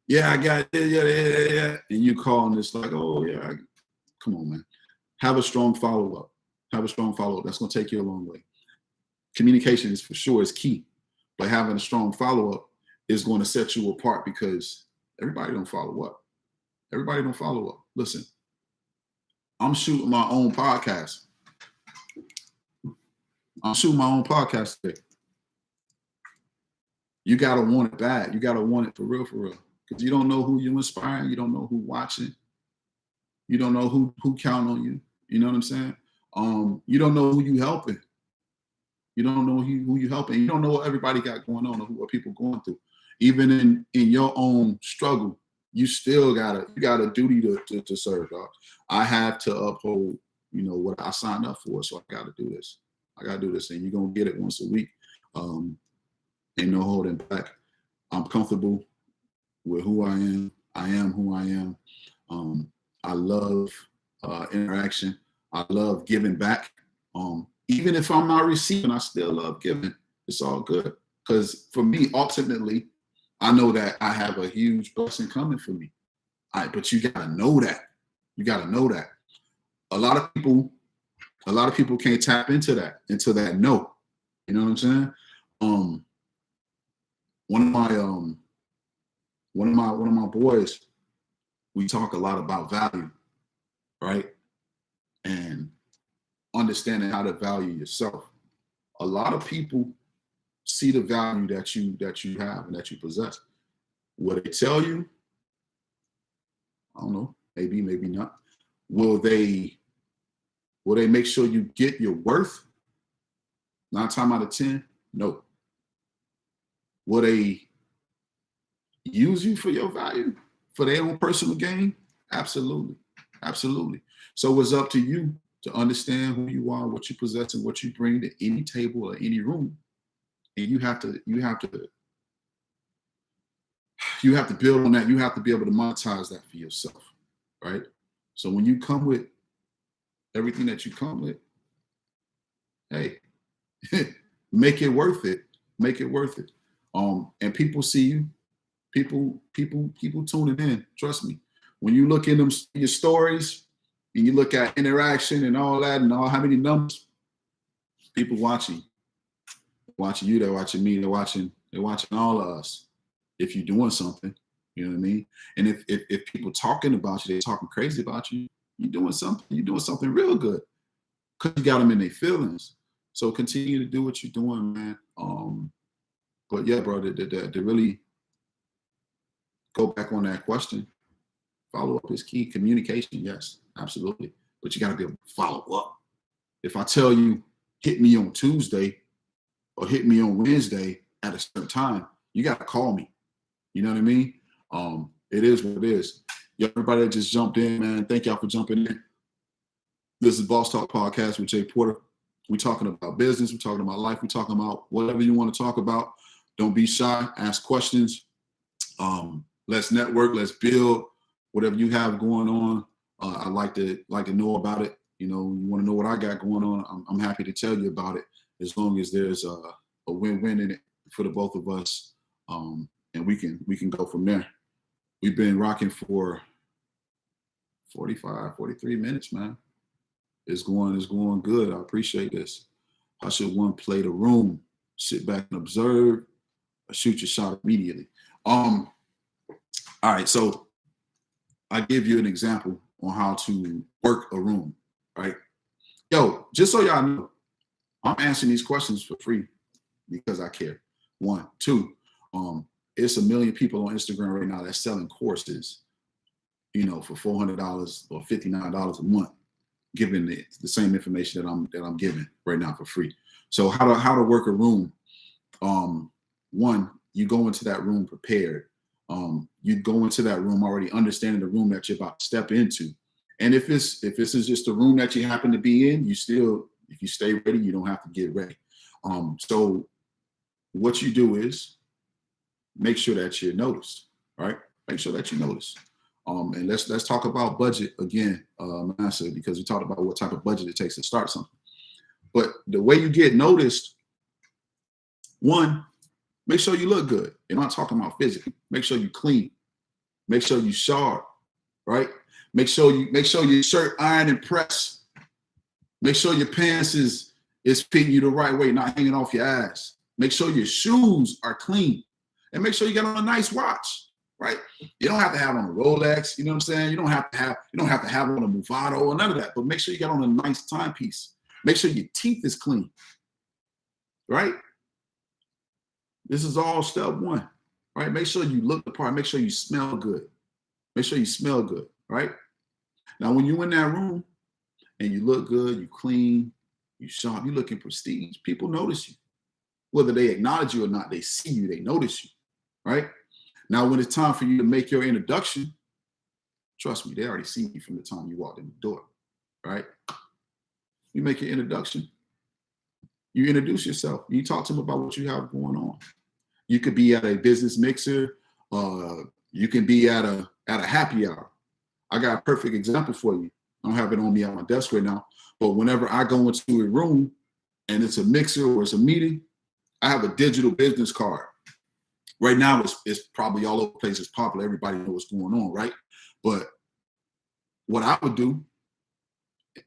yeah, I got it, yeah. And you call and it's like, oh yeah, come on, man. Have a strong follow-up. Have a strong follow-up. That's gonna take you a long way. Communication is for sure is key, but having a strong follow-up is going to set you apart because everybody don't follow up. Everybody don't follow up. Listen, I'm shooting my own podcast. I'm shooting my own podcast today. You gotta want it bad. You gotta want it for real, because you don't know who you're inspiring. You don't know who watching. You don't know who count on you. You know what I'm saying? You don't know who you helping. You don't know who you helping. You don't know what everybody got going on or what people going through. Even in your own struggle, you still got a duty to serve, dog. I have to uphold, what I signed up for. So I got to do this. And you're going to get it once a week. Ain't no holding back. I'm comfortable with who I am. I am who I am. I love interaction. I love giving back. Even if I'm not receiving, I still love giving. It's all good. Because for me, ultimately, I know that I have a huge blessing coming for me. But you gotta know that. You gotta know that. A lot of people can't tap into that no. You know what I'm saying? One of my boys, we talk a lot about value, right? And understanding how to value yourself. A lot of people see the value that you have and that you possess. Will they tell you? I don't know. Maybe not. Will they make sure you get your worth? 9 times out of 10, no. Will they use you for your value, for their own personal gain? Absolutely. So it's up to you to understand who you are, what you possess, and what you bring to any table or any room. And you have to build on that. You have to be able to monetize that for yourself, right? So when you come with everything that you come with, hey, make it worth it. And people see you. People tuning in. Trust me. When you look in your stories and you look at interaction and all that and how many numbers, people watching you, they're watching me, they're watching all of us. If you're doing something, you know what I mean? And if people talking about you, they're talking crazy about you, you're doing something real good. Because you got them in their feelings. So continue to do what you're doing, man. But yeah, bro, to really go back on that question, follow up is key. Communication, yes, absolutely. But you got to be able to follow up. If I tell you, hit me on Tuesday or hit me on Wednesday at a certain time, you got to call me. You know what I mean? It is what it is. Yo, everybody that just jumped in, man, thank y'all for jumping in. This is Boss Talk Podcast with Jay Porter. We're talking about business. We're talking about life. We're talking about whatever you want to talk about. Don't be shy. Ask questions. Let's network. Let's build. Whatever you have going on, I'd like to know about it. You want to know what I got going on. I'm happy to tell you about it, as long as there's a win-win in it for the both of us, and we can go from there. We've been rocking for 43 minutes, man. It's going good. I appreciate this. How should one play the room? Sit back and observe, or shoot your shot immediately? All right, so I give you an example on how to work a room, right? Yo, just so y'all know, I'm answering these questions for free because I care. 1, 2, it's 1 million people on Instagram right now that's selling courses, for $400 or $59 a month, giving the same information that I'm giving right now for free. So how to work a room? 1, you go into that room prepared. You go into that room already understanding the room that you're about to step into. And if this is just a room that you happen to be in, if you stay ready, you don't have to get ready. So what you do is make sure that you're noticed, right? Make sure that you notice. And let's talk about budget again, Manasseh, because we talked about what type of budget it takes to start something. But the way you get noticed, one, make sure you look good. You're not talking about physically. Make sure you clean. Make sure you sharp, right? Make sure your shirt iron and press. Make sure your pants is fitting you the right way, not hanging off your ass. Make sure your shoes are clean, and make sure you got on a nice watch, right? You don't have to have on a Rolex, you know what I'm saying? You don't have to have on a Movado or none of that, but make sure you got on a nice timepiece. Make sure your teeth is clean, right? This is all step one, right? Make sure you look the part. Make sure you smell good. Make sure you smell good, right? Now, when you're in that room and you look good, you clean, you sharp, you looking prestige, people notice you. Whether they acknowledge you or not, they see you, they notice you, right? Now, when it's time for you to make your introduction, trust me, they already see you from the time you walked in the door, right? You make your introduction. You introduce yourself. You talk to them about what you have going on. You could be at a business mixer. You can be at a happy hour. I got a perfect example for you. I don't have it on me at my desk right now, but whenever I go into a room and it's a mixer or it's a meeting, I have a digital business card. Right now, it's probably all over the place. It's popular. Everybody knows what's going on, right? But what I would do,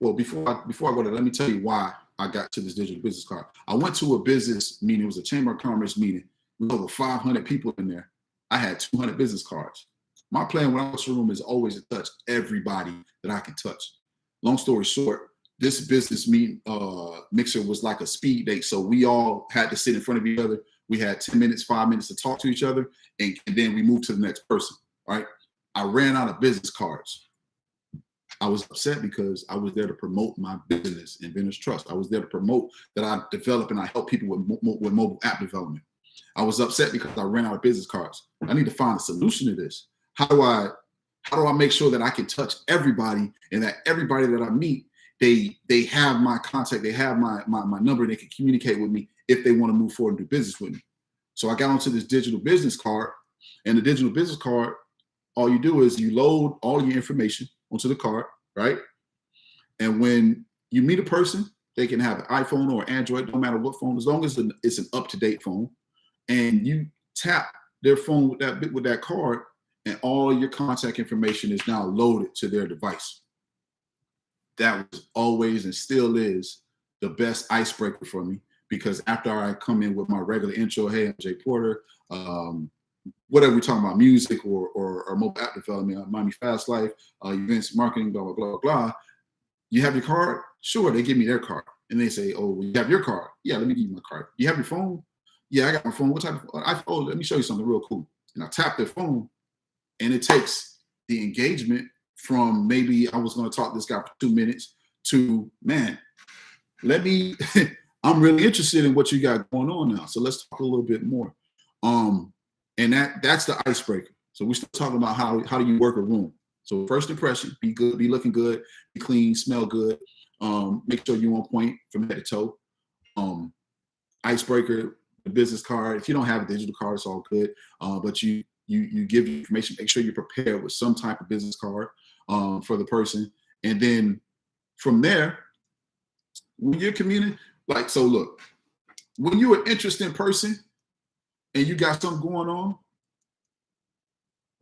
well, before I go there, let me tell you why I got to this digital business card. I went to a business meeting. It was a Chamber of Commerce meeting. With over 500 people in there. I had 200 business cards. My plan when I was in the room is always to touch everybody that I can touch. Long story short, this business meeting mixer was like a speed date. So we all had to sit in front of each other. We had 10 minutes, 5 minutes to talk to each other. And then we moved to the next person, right? I ran out of business cards. I was upset because I was there to promote my business, Inventors Trust. I was there to promote that I develop and I help people with mobile app development. I was upset because I ran out of business cards. I need to find a solution to this. How do I make sure that I can touch everybody and that everybody that I meet, they have my contact, they have my number, they can communicate with me if they want to move forward and do business with me. So I got onto this digital business card, and the digital business card, all you do is you load all your information onto the card, right? And when you meet a person, they can have an iPhone or Android, no matter what phone, as long as it's an up-to-date phone. And you tap their phone with that card, and all your contact information is now loaded to their device. That was always and still is the best icebreaker for me, because after I come in with my regular intro, hey, I'm Jay Porter, whatever we're talking about, music or mobile app development, Miami Fast Life, events, marketing, blah, blah, blah, blah. You have your card? Sure, they give me their card. And they say, oh, you have your card? Yeah, let me give you my card. You have your phone? Yeah, I got my phone. What type of iPhone? Oh, let me show you something real cool. And I tap their phone, and it takes the engagement from maybe I was going to talk to this guy for 2 minutes to, man, I'm really interested in what you got going on now. So let's talk a little bit more. And that's the icebreaker. So we start talking about how do you work a room. So first impression, be good, be looking good, be clean, smell good. Make sure you're on point from head to toe. Icebreaker, the business card. If you don't have a digital card, it's all good. But you give you information. Make sure you're prepared with some type of business card for the person. And then from there, when you're communicating, like, so look, when you're an interesting person and you got something going on,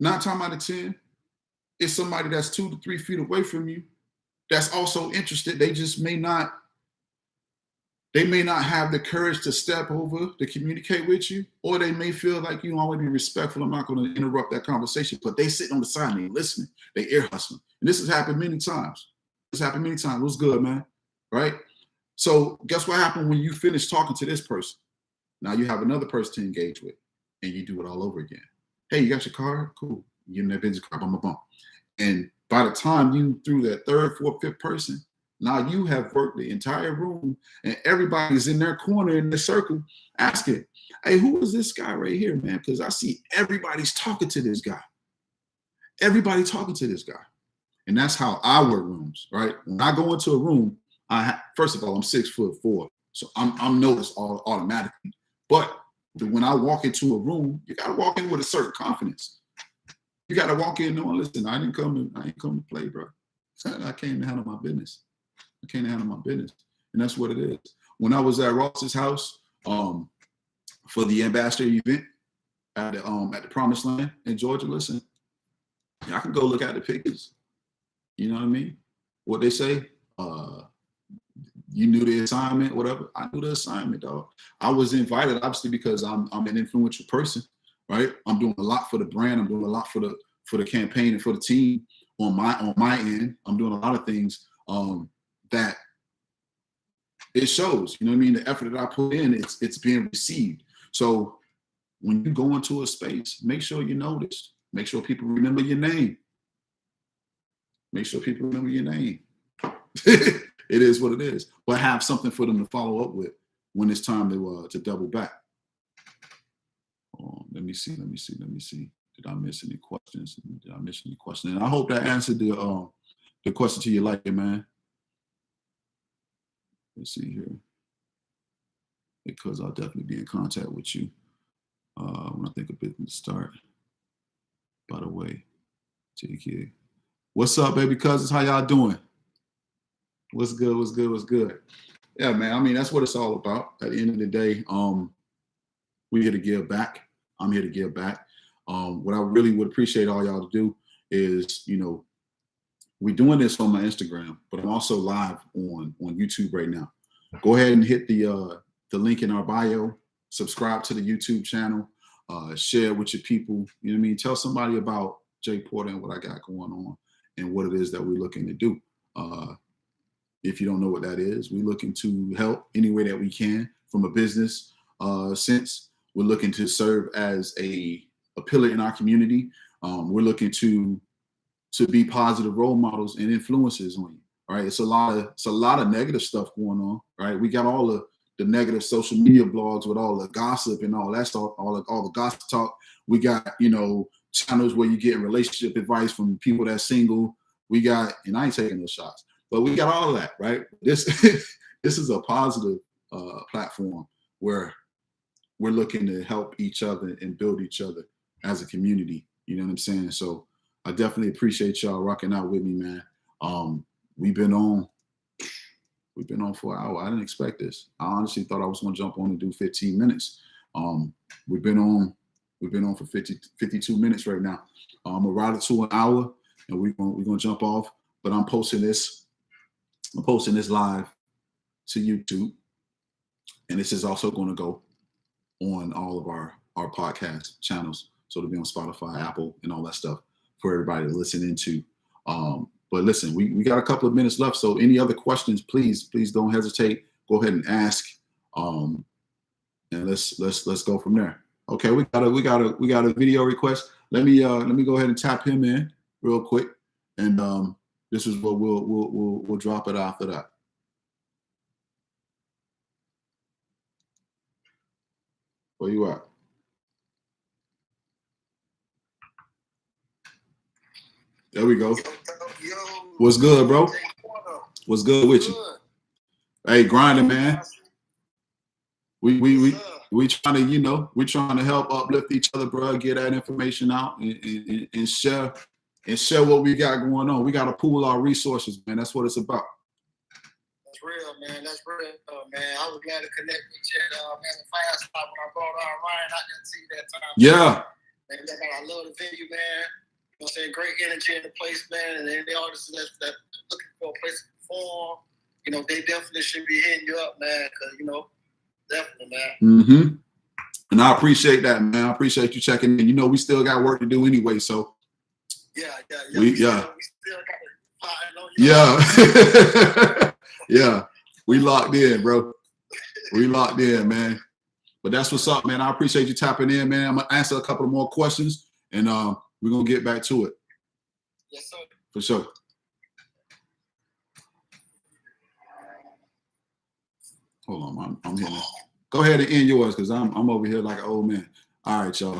9 times out of 10, it's somebody that's 2 to 3 feet away from you that's also interested. They just may not have the courage to step over to communicate with you, or they may feel like you always be respectful. I'm not going to interrupt that conversation, but they sitting on the side and they listening, they ear hustling. And this has happened many times. What's good, man? Right? So guess what happened when you finish talking to this person? Now you have another person to engage with, and you do it all over again. Hey, you got your card? Cool. You give them that business card, bum. And by the time you through that 3rd, 4th, 5th person, now you have worked the entire room, and everybody's in their corner in the circle asking, hey, who is this guy right here, man? Because I see everybody's talking to this guy. Everybody talking to this guy. And that's how I work rooms, right? When I go into a room, first of all, I'm 6'4", so I'm noticed automatically. But when I walk into a room, you got to walk in with a certain confidence. You got to walk in knowing, listen, I ain't come to play, bro. I came to handle my business. I came to handle my business. And that's what it is. When I was at Ross's house for the ambassador event at the Promised Land in Georgia, listen, I can go look at the pictures. You know what I mean? What they say, you knew the assignment, whatever. I knew the assignment, dog. I was invited, obviously, because I'm an influential person, right? I'm doing a lot for the brand. I'm doing a lot for the campaign and for the team on my end. I'm doing a lot of things that it shows. You know what I mean? The effort that I put in, it's being received. So when you go into a space, make sure you notice. Make sure people remember your name. Make sure people remember your name. It is what it is. But have something for them to follow up with when it's time to double back. Let me see. Did I miss any questions? And I hope that answered the question to your liking, man. Let's see here. Because I'll definitely be in contact with you when I think a business start. By the way, take care. What's up, baby cousins? How y'all doing? What's good? Yeah, man. I mean, that's what it's all about. At the end of the day, we're here to give back. I'm here to give back. What I really would appreciate all y'all to do is, we're doing this on my Instagram, but I'm also live on YouTube right now. Go ahead and hit the link in our bio. Subscribe to the YouTube channel. Share with your people. You know what I mean? Tell somebody about Jay Porter and what I got going on and what it is that we're looking to do. If you don't know what that is, we're looking to help any way that we can from a business sense. We're looking to serve as a pillar in our community. We're looking to be positive role models and influences on you. All right, it's a lot of negative stuff going on. Right, we got all the negative social media blogs with all the gossip and all that stuff, all the gossip talk. We got channels where you get relationship advice from people that's single. We got, and I ain't taking those shots, but we got all of that. Right, this is a positive platform where we're looking to help each other and build each other as a community. You know what I'm saying? So I definitely appreciate y'all rocking out with me, man. We've been on for an hour. I didn't expect this. I honestly thought I was going to jump on and do 15 minutes. We've been on for 52 minutes right now. We're right to an hour, and we're gonna jump off. But I'm posting this live to YouTube, and this is also going to go on all of our podcast channels. So it'll be on Spotify, Apple, and all that stuff for everybody to listen into. But listen, we got a couple of minutes left. So any other questions, please don't hesitate. Go ahead and ask. And let's go from there. Okay, we got a video request. Let me go ahead and tap him in real quick. And this is what we'll drop it after that. Where you at? There we go. What's good, bro? What's good with you? Hey, grinding, man. We trying to, we're trying to help uplift each other, bro. Get that information out and share what we got going on. We got to pool our resources, man. That's what it's about. That's real, man. That's real, man. I was glad to connect with you, man. The fast spot when I brought Ryan, I didn't see that time. Yeah. Man, I love the venue, man. You know what I'm saying? Great energy in the place, man. And then the artists that looking for a place to perform, they definitely should be hitting you up, man. Because, definitely, man. Mm-hmm. And I appreciate that, man. I appreciate you checking in. We still got work to do anyway, so. Yeah. We still got to Yeah. Yeah. We locked in, bro. We locked in, man. But that's what's up, man. I appreciate you tapping in, man. I'm going to answer a couple of more questions, and we're going to get back to it. Yes, sir. For sure. Hold on, I'm hitting it. Go ahead and end yours because I'm over here like an old man. All right, y'all.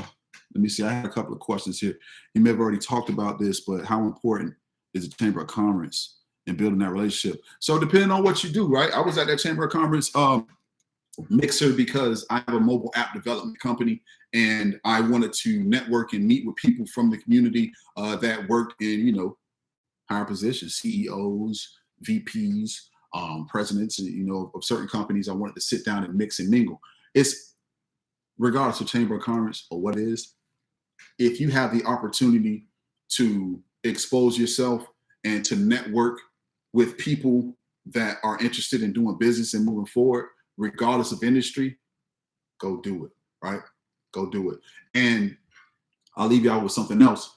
Let me see. I had a couple of questions here. You may have already talked about this, but how important is the Chamber of Commerce in building that relationship? So depending on what you do, right? I was at that Chamber of Commerce Mixer because I have a mobile app development company and I wanted to network and meet with people from the community that work in, you know, higher positions, CEOs, VPs, presidents, you know, of certain companies. I wanted to sit down and mix and mingle. It's regardless of Chamber of Commerce or what it is, if you have the opportunity to expose yourself and to network with people that are interested in doing business and moving forward, regardless of industry, go do it, right? Go do it. And I'll leave y'all with something else.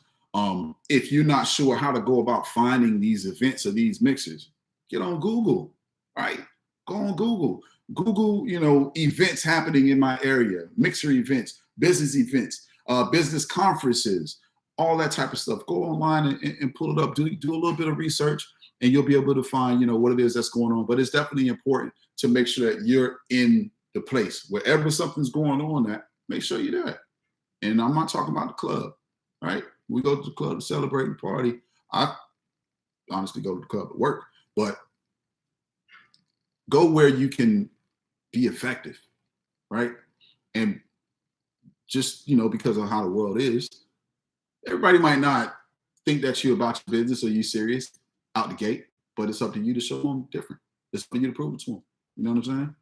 If you're not sure how to go about finding these events or these mixers, get on Google, right? Go on Google. Google, you know, events happening in my area, mixer events, business conferences, all that type of stuff. Go online and pull it up. Do a little bit of research, and you'll be able to find, you know, what it is that's going on. But it's definitely important to make sure that you're in the place. Wherever something's going on at, make sure you're there. And I'm not talking about the club, right? We go to the club to celebrate and party. I honestly go to the club to work, but go where you can be effective, right? And just, you know, because of how the world is, everybody might not think that you're about your business or you serious out the gate, but it's up to you to show them different. It's up to you to prove it to them. You know what I'm saying?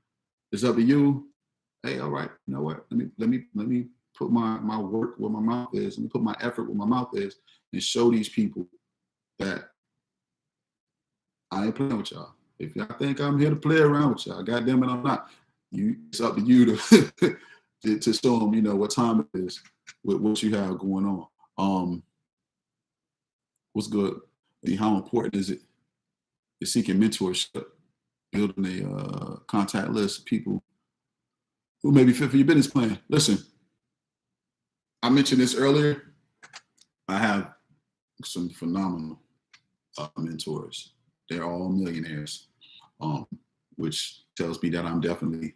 It's up to you. Hey, all right, you know what? Let me put my work where my mouth is. Let me put my effort where my mouth is and show these people that I ain't playing with y'all. If y'all think I'm here to play around with y'all, goddamn it, I'm not. It's up to you to to show them, you know, what time it is with what you have going on. What's good? How important is it? Is seeking mentorship, building a contact list of people who may be fit for your business plan. Listen, I mentioned this earlier. I have some phenomenal mentors. They're all millionaires, which tells me that I'm definitely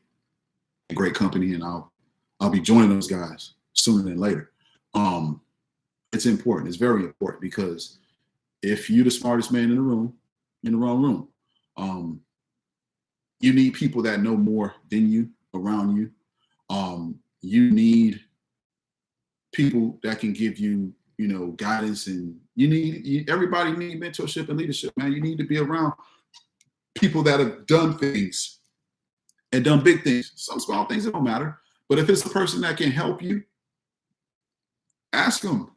a great company, and I'll be joining those guys sooner than later. It's important. It's very important, because if you're the smartest man in the room, in the wrong room, you need people that know more than you around you. You need people that can give you, you know, guidance, and everybody need mentorship and leadership, man. You need to be around people that have done things and done big things. Some small things, it don't matter. But if it's a person that can help you, ask them.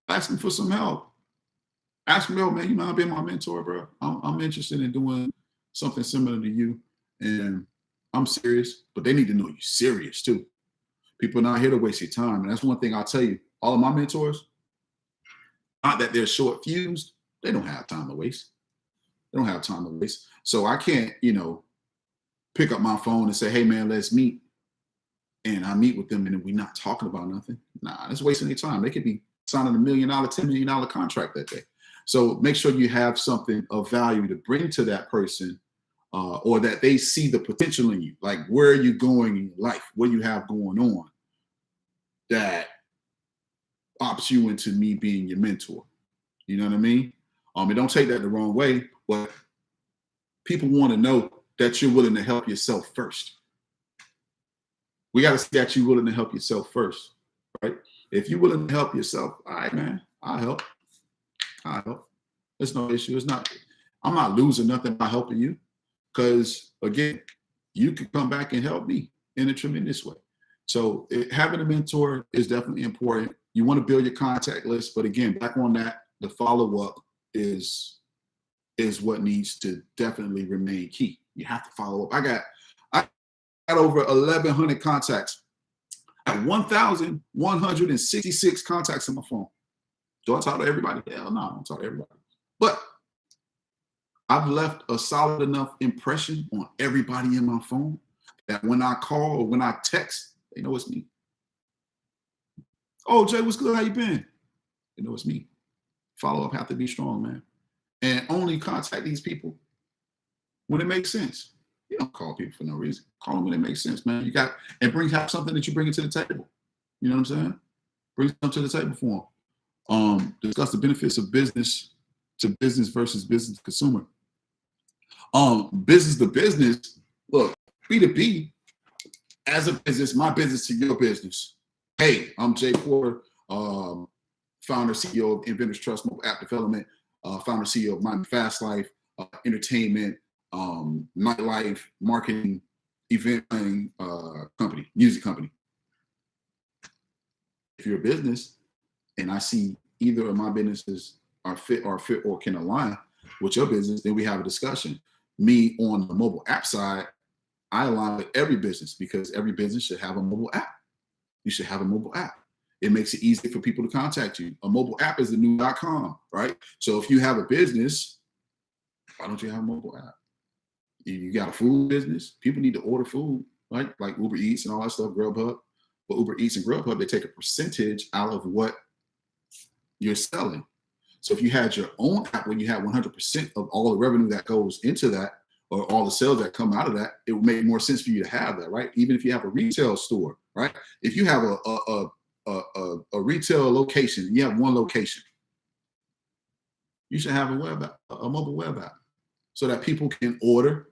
Ask them for some help. Ask them, yo, man, you know, I've been my mentor, bro. I'm interested in doing something similar to you, and I'm serious. But they need to know you're serious too. People are not here to waste your time, and that's one thing I'll tell you. All of my mentors, not that they're short fused, they don't have time to waste. They don't have time to waste. So I can't, you know, pick up my phone and say, hey, man, let's meet. And I meet with them and we're not talking about nothing. Nah, that's wasting their time. They could be signing $1 million, $10 million contract that day. So make sure you have something of value to bring to that person, or that they see the potential in you. Like, where are you going in your life? What you have going on that opts you into me being your mentor. You know what I mean? And don't take that the wrong way, but people want to know that you're willing to help yourself first. We got to see that you're willing to help yourself first, right? If you're willing to help yourself, all right, man, I'll help. I'll help. There's no issue. I'm not losing nothing by helping you, because again, you can come back and help me in a tremendous way. So having a mentor is definitely important. You want to build your contact list, but again, back on that, the follow-up is what needs to definitely remain key. You have to follow up. I got over 1,100 contacts. I have 1,166 contacts on my phone. Do I talk to everybody? Hell no, I don't talk to everybody. But I've left a solid enough impression on everybody in my phone that when I call or when I text, they know it's me. Oh, Jay, what's good? How you been? They know it's me. Follow-up have to be strong, man. And only contact these people when it makes sense. You don't call people for no reason. Call them when it makes sense, man. Have something that you bring to the table. You know what I'm saying? Bring something to the table for them. Discuss the benefits of business to business versus business to consumer. Business to business, look, B2B, as a business, my business to your business. Hey, I'm Jay Porter, founder, CEO of Inventors Trust Mobile App Development, founder, CEO of Miami Fast Life, entertainment, nightlife, marketing, event planning company, music company. If you're a business and I see either of my businesses are fit or can align with your business, then we have a discussion. Me on the mobile app side, I align with every business because every business should have a mobile app. You should have a mobile app. It makes it easy for people to contact you. A mobile app is the new .com, right? So if you have a business, why don't you have a mobile app? You got a food business. People need to order food, right? Like Uber Eats and all that stuff, Grubhub. But Uber Eats and Grubhub, they take a percentage out of what you're selling. So if you had your own app where you had 100% of all the revenue that goes into that, or all the sales that come out of that, it would make more sense for you to have that, right? Even if you have a retail store, right? If you have a retail location, you have one location, you should have a mobile web app, so that people can order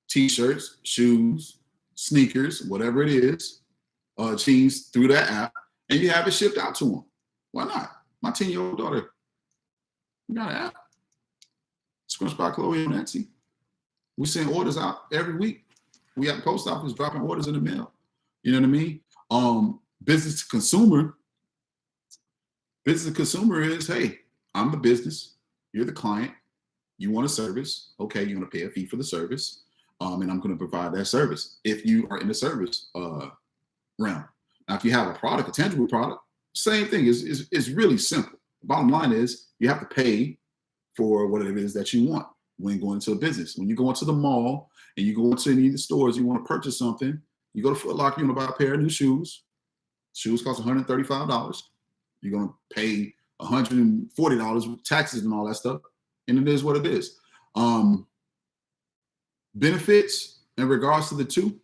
T-shirts, shoes, sneakers, whatever it is, jeans through that app, and you have it shipped out to them. Why not? My 10-year-old daughter, we got an app. Scrunch by Chloe on Etsy. We send orders out every week. We have the post office dropping orders in the mail. You know what I mean? Business to consumer is, hey, I'm the business. You're the client. You want a service. Okay, you're going to pay a fee for the service. And I'm going to provide that service if you are in the service realm. Now, if you have a product, a tangible product, same thing. It's really simple. The bottom line is you have to pay for what it is that you want when going into a business. When you go into the mall and you go into any of the stores, you want to purchase something, you go to Foot Locker, you want to buy a pair of new shoes. Shoes cost $135. You're going to pay $140 with taxes and all that stuff. And it is what it is. Benefits in regards to the two,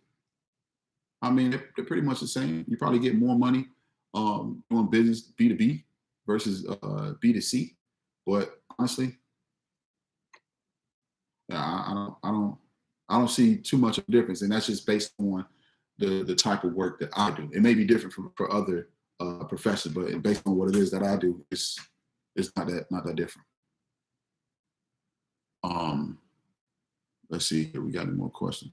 I mean, they're pretty much the same. You probably get more money doing business B2B versus B2C. But honestly, I don't see too much of a difference, and that's just based on the type of work that I do. It may be different for other professions, but based on what it is that I do, it's not that different. Let's see here. We got any more questions?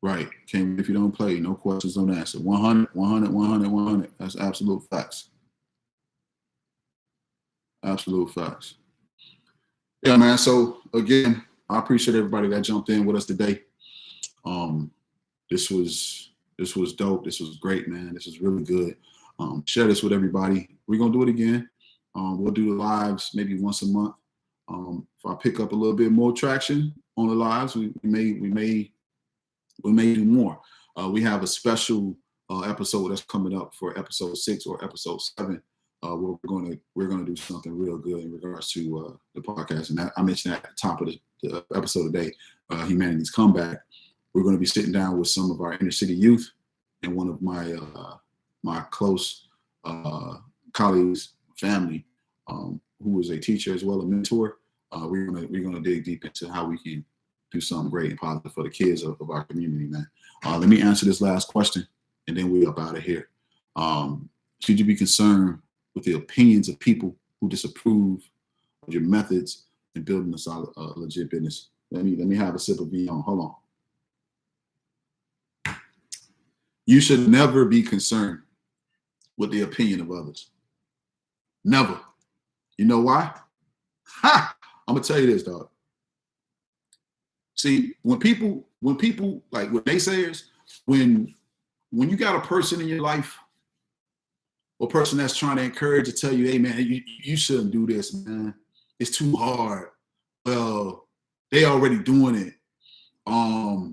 Right. If you don't play, no questions, don't answer. 100, 100, 100, 100. That's absolute facts. Absolute facts. Yeah, man. So again, I appreciate everybody that jumped in with us today. This was dope. This was great, man. This was really good. Share this with everybody. We're gonna do it again. We'll do the lives maybe once a month. If I pick up a little bit more traction on the lives, we may do more. We have a special episode that's coming up for episode 6 or episode 7. Where we're gonna do something real good in regards to the podcast, and I mentioned that at the top of the episode today, Humanity's Comeback. We're going to be sitting down with some of our inner city youth and one of my close colleagues, family, who is a teacher as well, a mentor. We're gonna dig deep into how we can do something great and positive for the kids of our community, man. Let me answer this last question, and then we're up out of here. Should you be concerned with the opinions of people who disapprove of your methods in building a solid, legit business? Let me have a sip of Vion. Hold on. You should never be concerned with the opinion of others. Never. You know why? I'm gonna tell you this, dog. See, when people like with naysayers, when you got a person in your life, or person that's trying to encourage to tell you, hey man, you shouldn't do this, man. It's too hard. Well, they already doing it.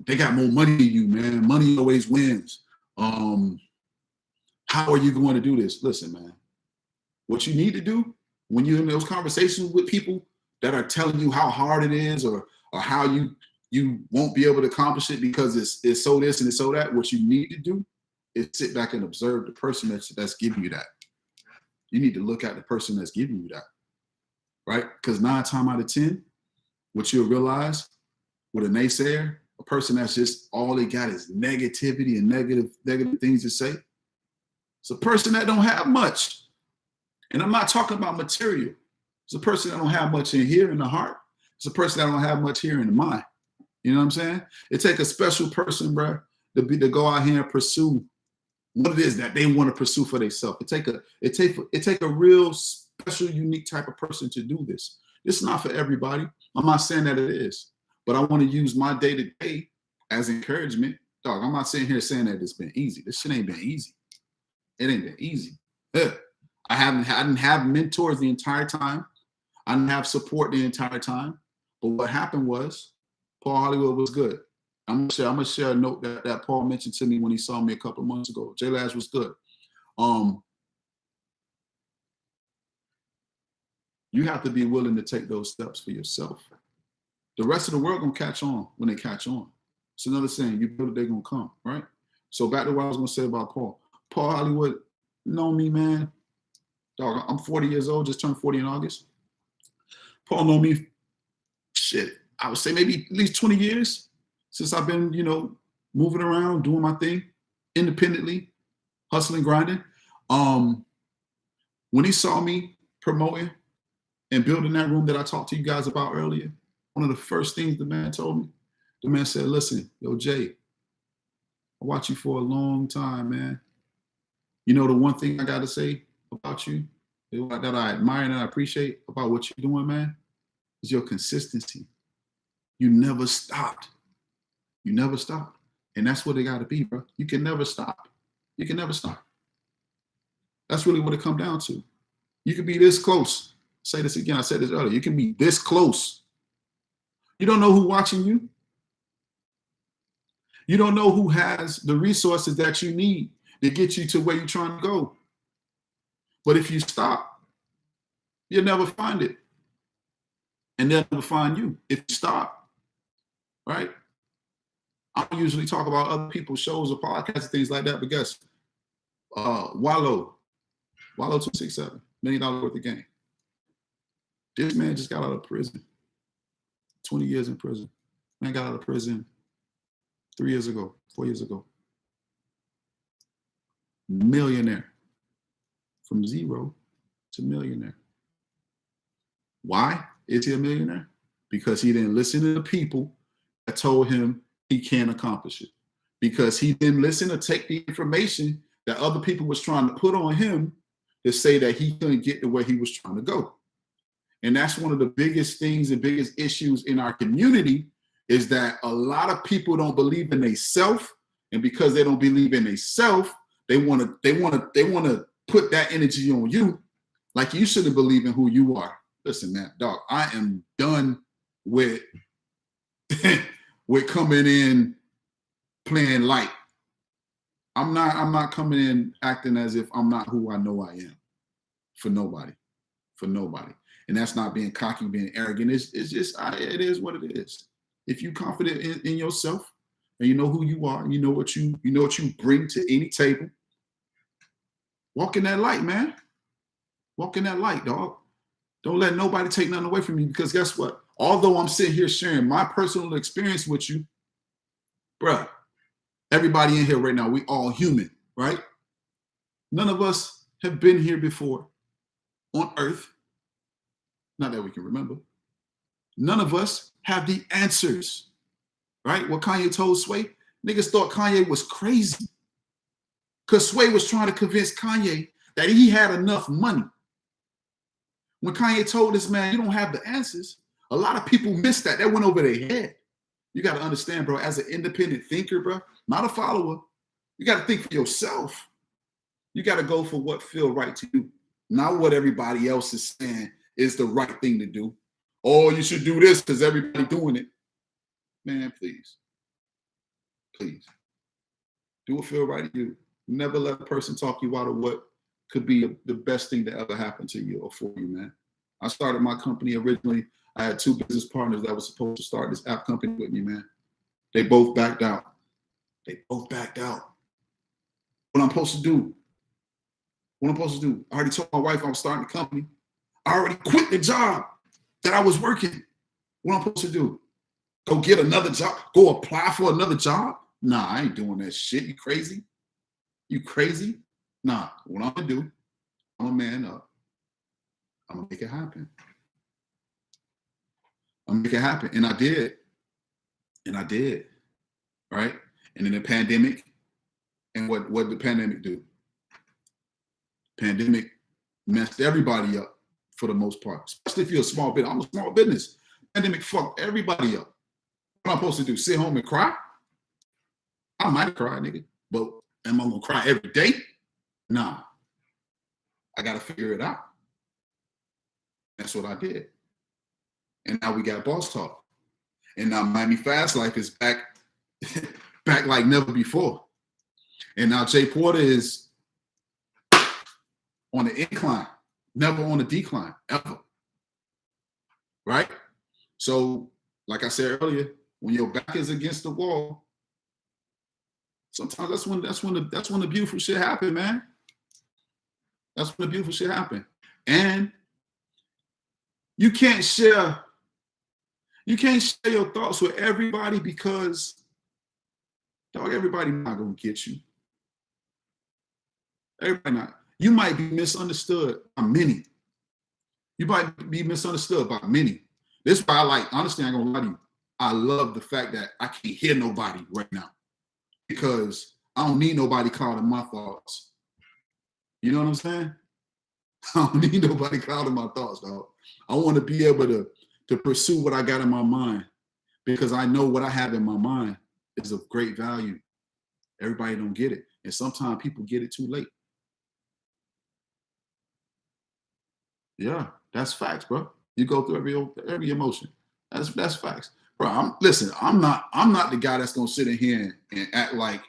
They got more money than you, man. Money always wins. How are you going to do this? Listen, man, what you need to do when you're in those conversations with people that are telling you how hard it is or how you won't be able to accomplish it because it's so this and it's so that, what you need to do is sit back and observe the person that's giving you that. You need to look at the person that's giving you that, right? Because 9 times out of 10, what you'll realize, with a naysayer, a person that's just all they got is negativity and negative things to say. It's a person that don't have much. And I'm not talking about material. It's a person that don't have much in here in the heart. It's a person that don't have much here in the mind. You know what I'm saying? It take a special person, bro, to go out here and pursue what it is that they want to pursue for themselves. It take a real special, unique type of person to do this. It's not for everybody. I'm not saying that it is, but I want to use my day to day as encouragement. Dog, I'm not sitting here saying that it's been easy. This shit ain't been easy. It ain't been easy. I didn't have mentors the entire time. I didn't have support the entire time. But what happened was Paul Hollywood was good. I'm gonna share a note that Paul mentioned to me when he saw me a couple of months ago. J Lash was good. You have to be willing to take those steps for yourself. The rest of the world gonna catch on when they catch on. It's another saying, you build it, they're gonna come, right? So back to what I was gonna say about Paul. Paul Hollywood, know me, man. Dog, I'm 40 years old, just turned 40 in August. Paul know me, shit, I would say maybe at least 20 years since I've been, moving around, doing my thing independently, hustling, grinding. When he saw me promoting and building that room that I talked to you guys about earlier, one of the first things the man told me, the man said, listen, yo, Jay, I watched you for a long time, man. You know, the one thing I got to say about you that I admire and I appreciate about what you're doing, man, is your consistency. You never stopped. You never stopped. And that's what it got to be, bro. You can never stop. You can never stop. That's really what it comes down to. You can be this close. Say this again. I said this earlier. You can be this close. You don't know who's watching you. You don't know who has the resources that you need to get you to where you're trying to go. But if you stop, you'll never find it. And they'll never find you if you stop, right? I don't usually talk about other people's shows or podcasts and things like that, but guess, Wallow 267, $1 million worth of game. This man just got out of prison, 20 years in prison. Man got out of prison 4 years ago. Millionaire. From zero to millionaire. Why is he a millionaire? Because he didn't listen to the people that told him he can't accomplish it. Because he didn't listen to take the information that other people was trying to put on him to say that he couldn't get to where he was trying to go. And that's one of the biggest things and biggest issues in our community is that a lot of people don't believe in themselves, and because they don't believe in themselves, they want to put that energy on you, like you shouldn't believe in who you are. Listen, man, dog, I am done with with coming in playing light. I'm not coming in acting as if I'm not who I know I am. For nobody. And that's not being cocky, being arrogant. It's just it is what it is. If you're confident in yourself and you know who you are, and you know what you bring to any table, walk in that light, man. Walk in that light, dog. Don't let nobody take nothing away from you, because guess what? Although I'm sitting here sharing my personal experience with you, bruh, everybody in here right now, we all human, right? None of us have been here before on earth. Not that we can remember. None of us have the answers, right? What Kanye told Sway, niggas thought Kanye was crazy because Sway was trying to convince Kanye that he had enough money. When Kanye told this man, you don't have the answers, a lot of people missed that. That went over their head. You got to understand, bro, as an independent thinker, bro, not a follower, you got to think for yourself. You got to go for what feels right to you, not what everybody else is saying is the right thing to do. Oh, you should do this because everybody doing it. Man, please. Please. Do what feel right to you. Never let a person talk you out of what could be the best thing that ever happened to you or for you, man. I started my company originally. I had 2 business partners that were supposed to start this app company with me, man. They both backed out. What I'm supposed to do? I already told my wife I was starting the company. I already quit the job that I was working. What I'm supposed to do? Go get another job. Go apply for another job. Nah, I ain't doing that shit. You crazy? You crazy? Nah, what I'm gonna do, I'm a man up. I'm gonna make it happen. I'm gonna make it happen. And I did. And I did. Right? And then the pandemic, and what did the pandemic do? Pandemic messed everybody up for the most part, especially if you're a small business. I'm a small business. Pandemic fucked everybody up. What am I supposed to do? Sit home and cry? I might cry, nigga, but am I gonna cry every day? Nah. I gotta figure it out. That's what I did. And now we got Boss Talk. And now Miami Fast Life is back, back like never before. And now Jay Porter is on the incline, never on the decline, ever. Right? So, like I said earlier, when your back is against the wall, sometimes that's when the beautiful shit happen, man. That's when the beautiful shit happen. And you can't share your thoughts with everybody because, dog, everybody not gonna get you. Everybody not. You might be misunderstood by many. You might be misunderstood by many. This is why I like, honestly, I ain't gonna lie to you. I love the fact that I can't hear nobody right now because I don't need nobody clouding my thoughts. You know what I'm saying? I don't need nobody clouding my thoughts, dog. I want to be able to pursue what I got in my mind because I know what I have in my mind is of great value. Everybody don't get it. And sometimes people get it too late. Yeah, that's facts, bro. You go through every emotion. That's facts. Bro, I'm not the guy that's gonna sit in here and act like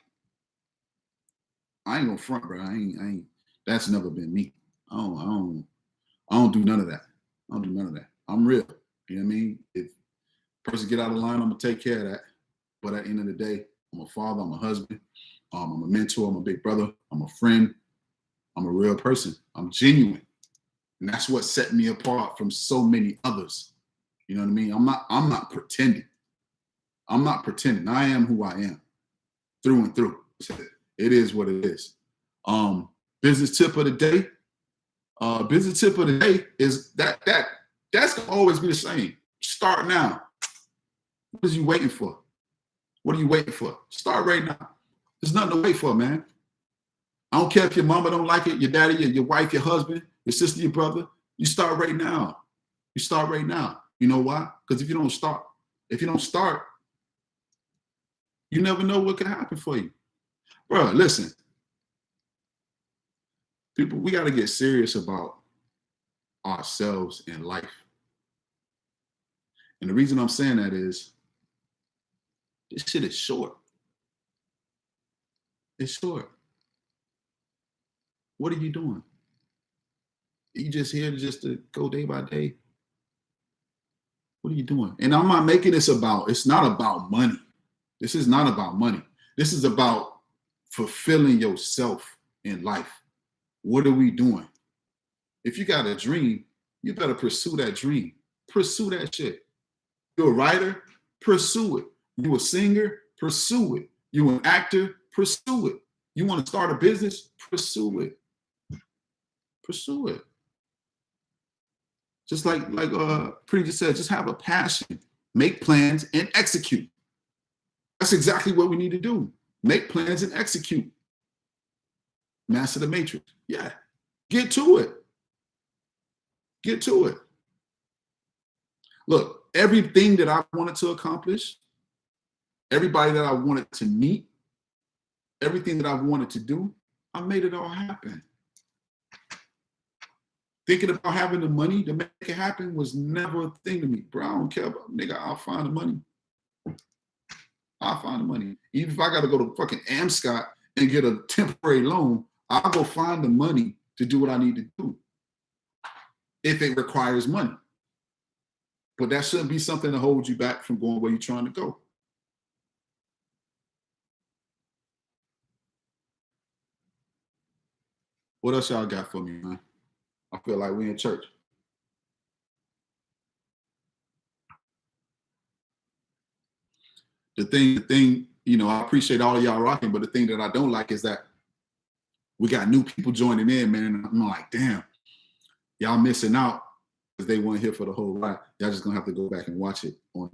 I ain't gonna front, bro. I ain't that's never been me. I don't do none of that. I don't do none of that. I'm real. You know what I mean? If a person get out of line, I'm gonna take care of that. But at the end of the day, I'm a father, I'm a husband, I'm a mentor, I'm a big brother, I'm a friend, I'm a real person. I'm genuine. And that's what set me apart from so many others. You know what I mean? I'm not pretending. I'm not pretending. I am who I am through and through. It is what it is. Business tip of the day. Business tip of the day is that's gonna always be the same. Start now. What are you waiting for? What are you waiting for? Start right now. There's nothing to wait for, man. I don't care if your mama don't like it, your daddy, your wife, your husband, your sister, your brother. You start right now. You start right now. You know why? Because if you don't start, you never know what can happen for you. Bro, listen. People, we got to get serious about ourselves in life. And the reason I'm saying that is this shit is short. It's short. What are you doing? Are you just here to go day by day? What are you doing? And I'm not making this about, it's not about money. This is not about money. This is about fulfilling yourself in life. What are we doing? If you got a dream, you better pursue that dream. Pursue that shit. You're a writer, pursue it. You a singer, pursue it. You an actor, pursue it. You want to start a business, pursue it. Pursue it. Just like Pretty just said, just have a passion, make plans and execute. That's exactly what we need to do. Make plans and execute. Master the matrix. Yeah. Get to it. Get to it. Look, everything that I wanted to accomplish, everybody that I wanted to meet, everything that I wanted to do, I made it all happen. Thinking about having the money to make it happen was never a thing to me. Bro, I don't care about, nigga, I'll find the money. I'll find the money. Even if I got to go to fucking Amscot and get a temporary loan, I'll go find the money to do what I need to do. If it requires money. But that shouldn't be something to hold you back from going where you're trying to go. What else y'all got for me, man? I feel like we in church. the thing, you know, I appreciate all of y'all rocking, but the thing that I don't like is that we got new people joining in, man. And I'm like, damn, y'all missing out because they weren't here for the whole ride. Y'all just gonna have to go back and watch it on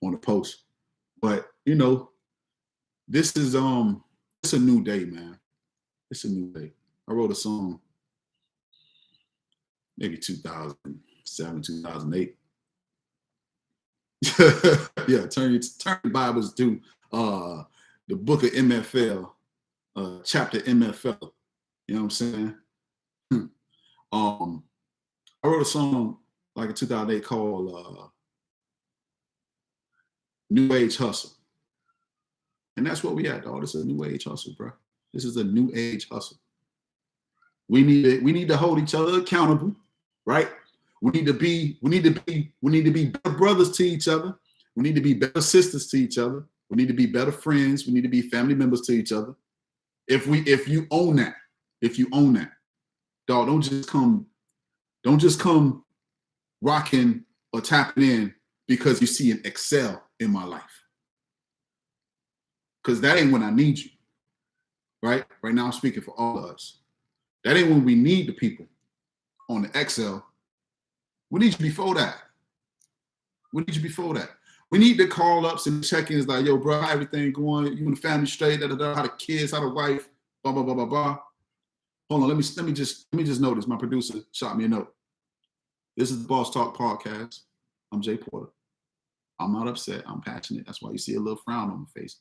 the post. But you know, this is it's a new day, man. It's a new day. I wrote a song maybe 2007, 2008. Yeah, turn your Bibles to the book of MFL, chapter MFL. You know what I'm saying? I wrote a song like in 2008 called New Age Hustle. And that's what we at, dog. This is a new age hustle, bro. This is a new age hustle. We need to hold each other accountable, right? We need to be better brothers to each other. We need to be better sisters to each other. We need to be better friends. We need to be family members to each other. If you own that, dog, don't just come rocking or tapping in because you see an Excel in my life. Because that ain't when I need you, right? Right now I'm speaking for all of us. That ain't when we need the people on the Excel. We need you before that. We need the call ups and check-ins like, yo, bro, how everything going? You and the family straight? How the kids? How the wife? Blah blah blah blah blah. Hold on, let me just notice. My producer shot me a note. This is the Boss Talk Podcast. I'm Jay Porter. I'm not upset. I'm passionate. That's why you see a little frown on my face.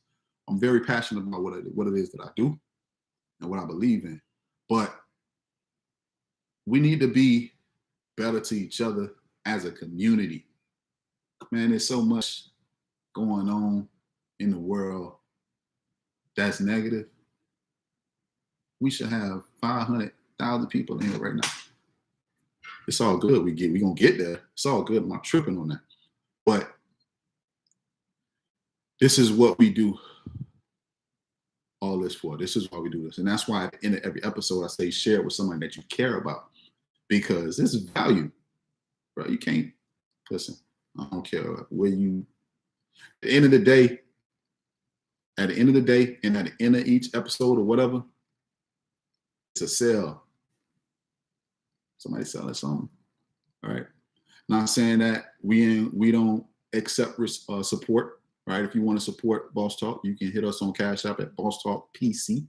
I'm very passionate about what it is that I do and what I believe in. But we need to be better to each other as a community. Man, there's so much going on in the world that's negative. We should have 500,000 people in here right now. It's all good. We're gonna get there. It's all good. I'm not tripping on that. But this is what we do all this for. This is why we do this. And that's why at the end of every episode, I say share it with somebody that you care about. Because this is value. Bro, you can't listen. I don't care where you at the end of the day, and at the end of each episode or whatever, it's a sale. Somebody selling something. All right. Not saying that we don't accept support. Right. If you want to support Boss Talk, you can hit us on Cash App at Boss Talk PC.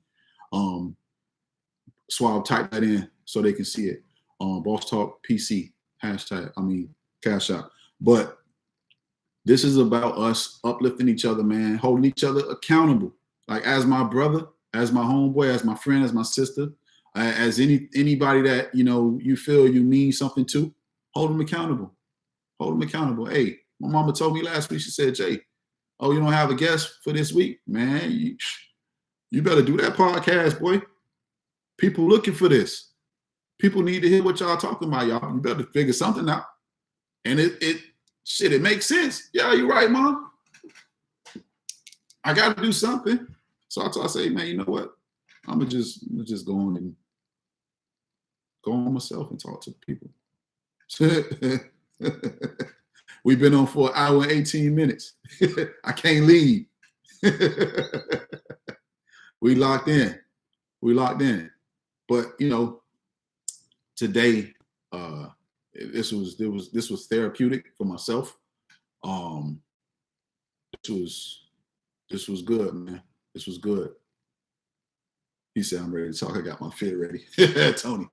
Swab, type that in so they can see it. Boss Talk PC Cash App. But this is about us uplifting each other, man, holding each other accountable. Like as my brother, as my homeboy, as my friend, as my sister, as anybody that you feel you mean something to, hold them accountable. Hold them accountable. Hey, my mama told me last week. She said, Jay, oh, you don't have a guest for this week, man. You better do that podcast, boy. People looking for this. People need to hear what y'all talking about, y'all. You better figure something out. And it makes sense. Yeah, you're right, Mom. I got to do something. So I say, man, you know what? I'm gonna just go on myself and talk to people. We've been on for an hour and 18 minutes. I can't leave. We locked in. But today, this was therapeutic for myself. This was good, man. This was good. He said, I'm ready to talk. I got my fit ready. Tony.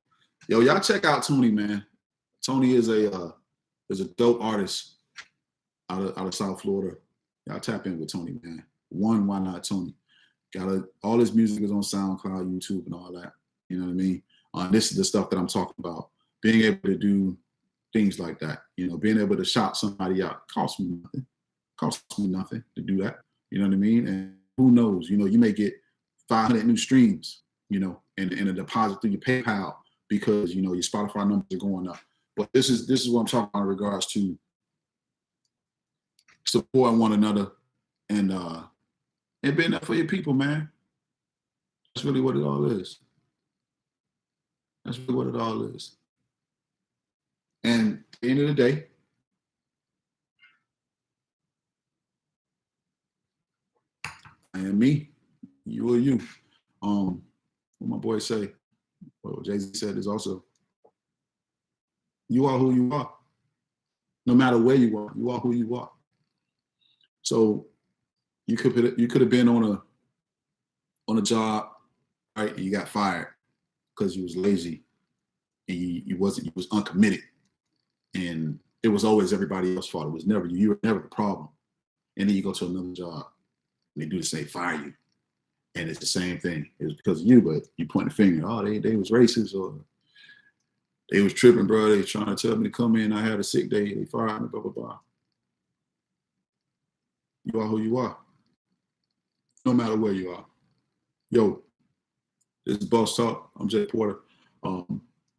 Yo, y'all check out Tony, man. Tony is a dope artist out of South Florida. Y'all tap in with Tony, man. Why not Tony? All his music is on SoundCloud, YouTube, and all that. You know what I mean? This is the stuff that I'm talking about. Being able to do things like that. Being able to shout somebody out. Costs me nothing to do that. You know what I mean? And who knows? You may get 500 new streams, and a deposit through your PayPal because your Spotify numbers are going up. But this is what I'm talking about in regards to supporting one another and being there for your people, man. That's really what it all is. And at the end of the day, man. Me, you or you. What my boy say, what Jay-Z said is also, you are who you are. No matter where you are who you are. So you could have been on a job, right? And you got fired because you was lazy and you was uncommitted. And it was always everybody else's fault. It was never you. You were never the problem. And then you go to another job and they do the same, fire you. And it's the same thing. It was because of you, but you point the finger. Oh, they was racist, or they was tripping, bro. They trying to tell me to come in. I had a sick day. They fired me, blah, blah, blah. You are who you are. No matter where you are. Yo, this is Boss Talk. I'm Jay Porter. I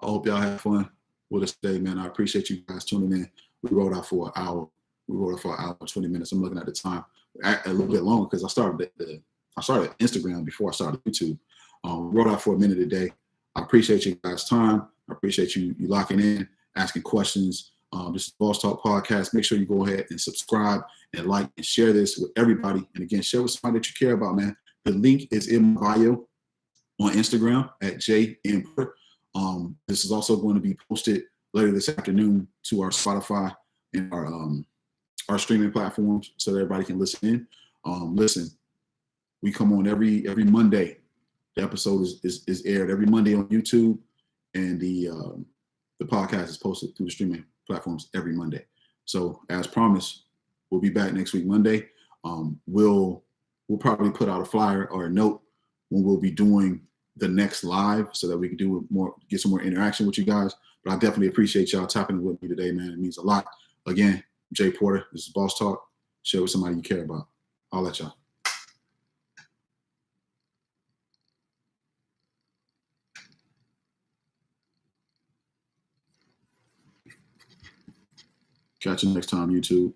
hope y'all have fun with us today, man. I appreciate you guys tuning in. We wrote out for an hour. We wrote out for an hour and 20 minutes. I'm looking at the time a little bit longer because I started Instagram before I started YouTube. We wrote out for a minute a day. I appreciate you guys' time. I appreciate you locking in, asking questions. This is Boss Talk Podcast. Make sure you go ahead and subscribe and like and share this with everybody. And again, share with somebody that you care about, man. The link is in my bio on Instagram at JM. This is also going to be posted later this afternoon to our Spotify and our streaming platforms so that everybody can listen in. Listen, we come on every Monday. The episode is aired every Monday on YouTube, and the podcast is posted through the streaming platforms every Monday. So as promised, we'll be back next week Monday. We'll probably put out a flyer or a note when we'll be doing the next live so that we can get some more interaction with you guys. But I definitely appreciate y'all tapping with me today, man. It means a lot. Again, Jay Porter, this is Boss Talk. Share with somebody you care about. I'll let y'all. Catch you next time, YouTube.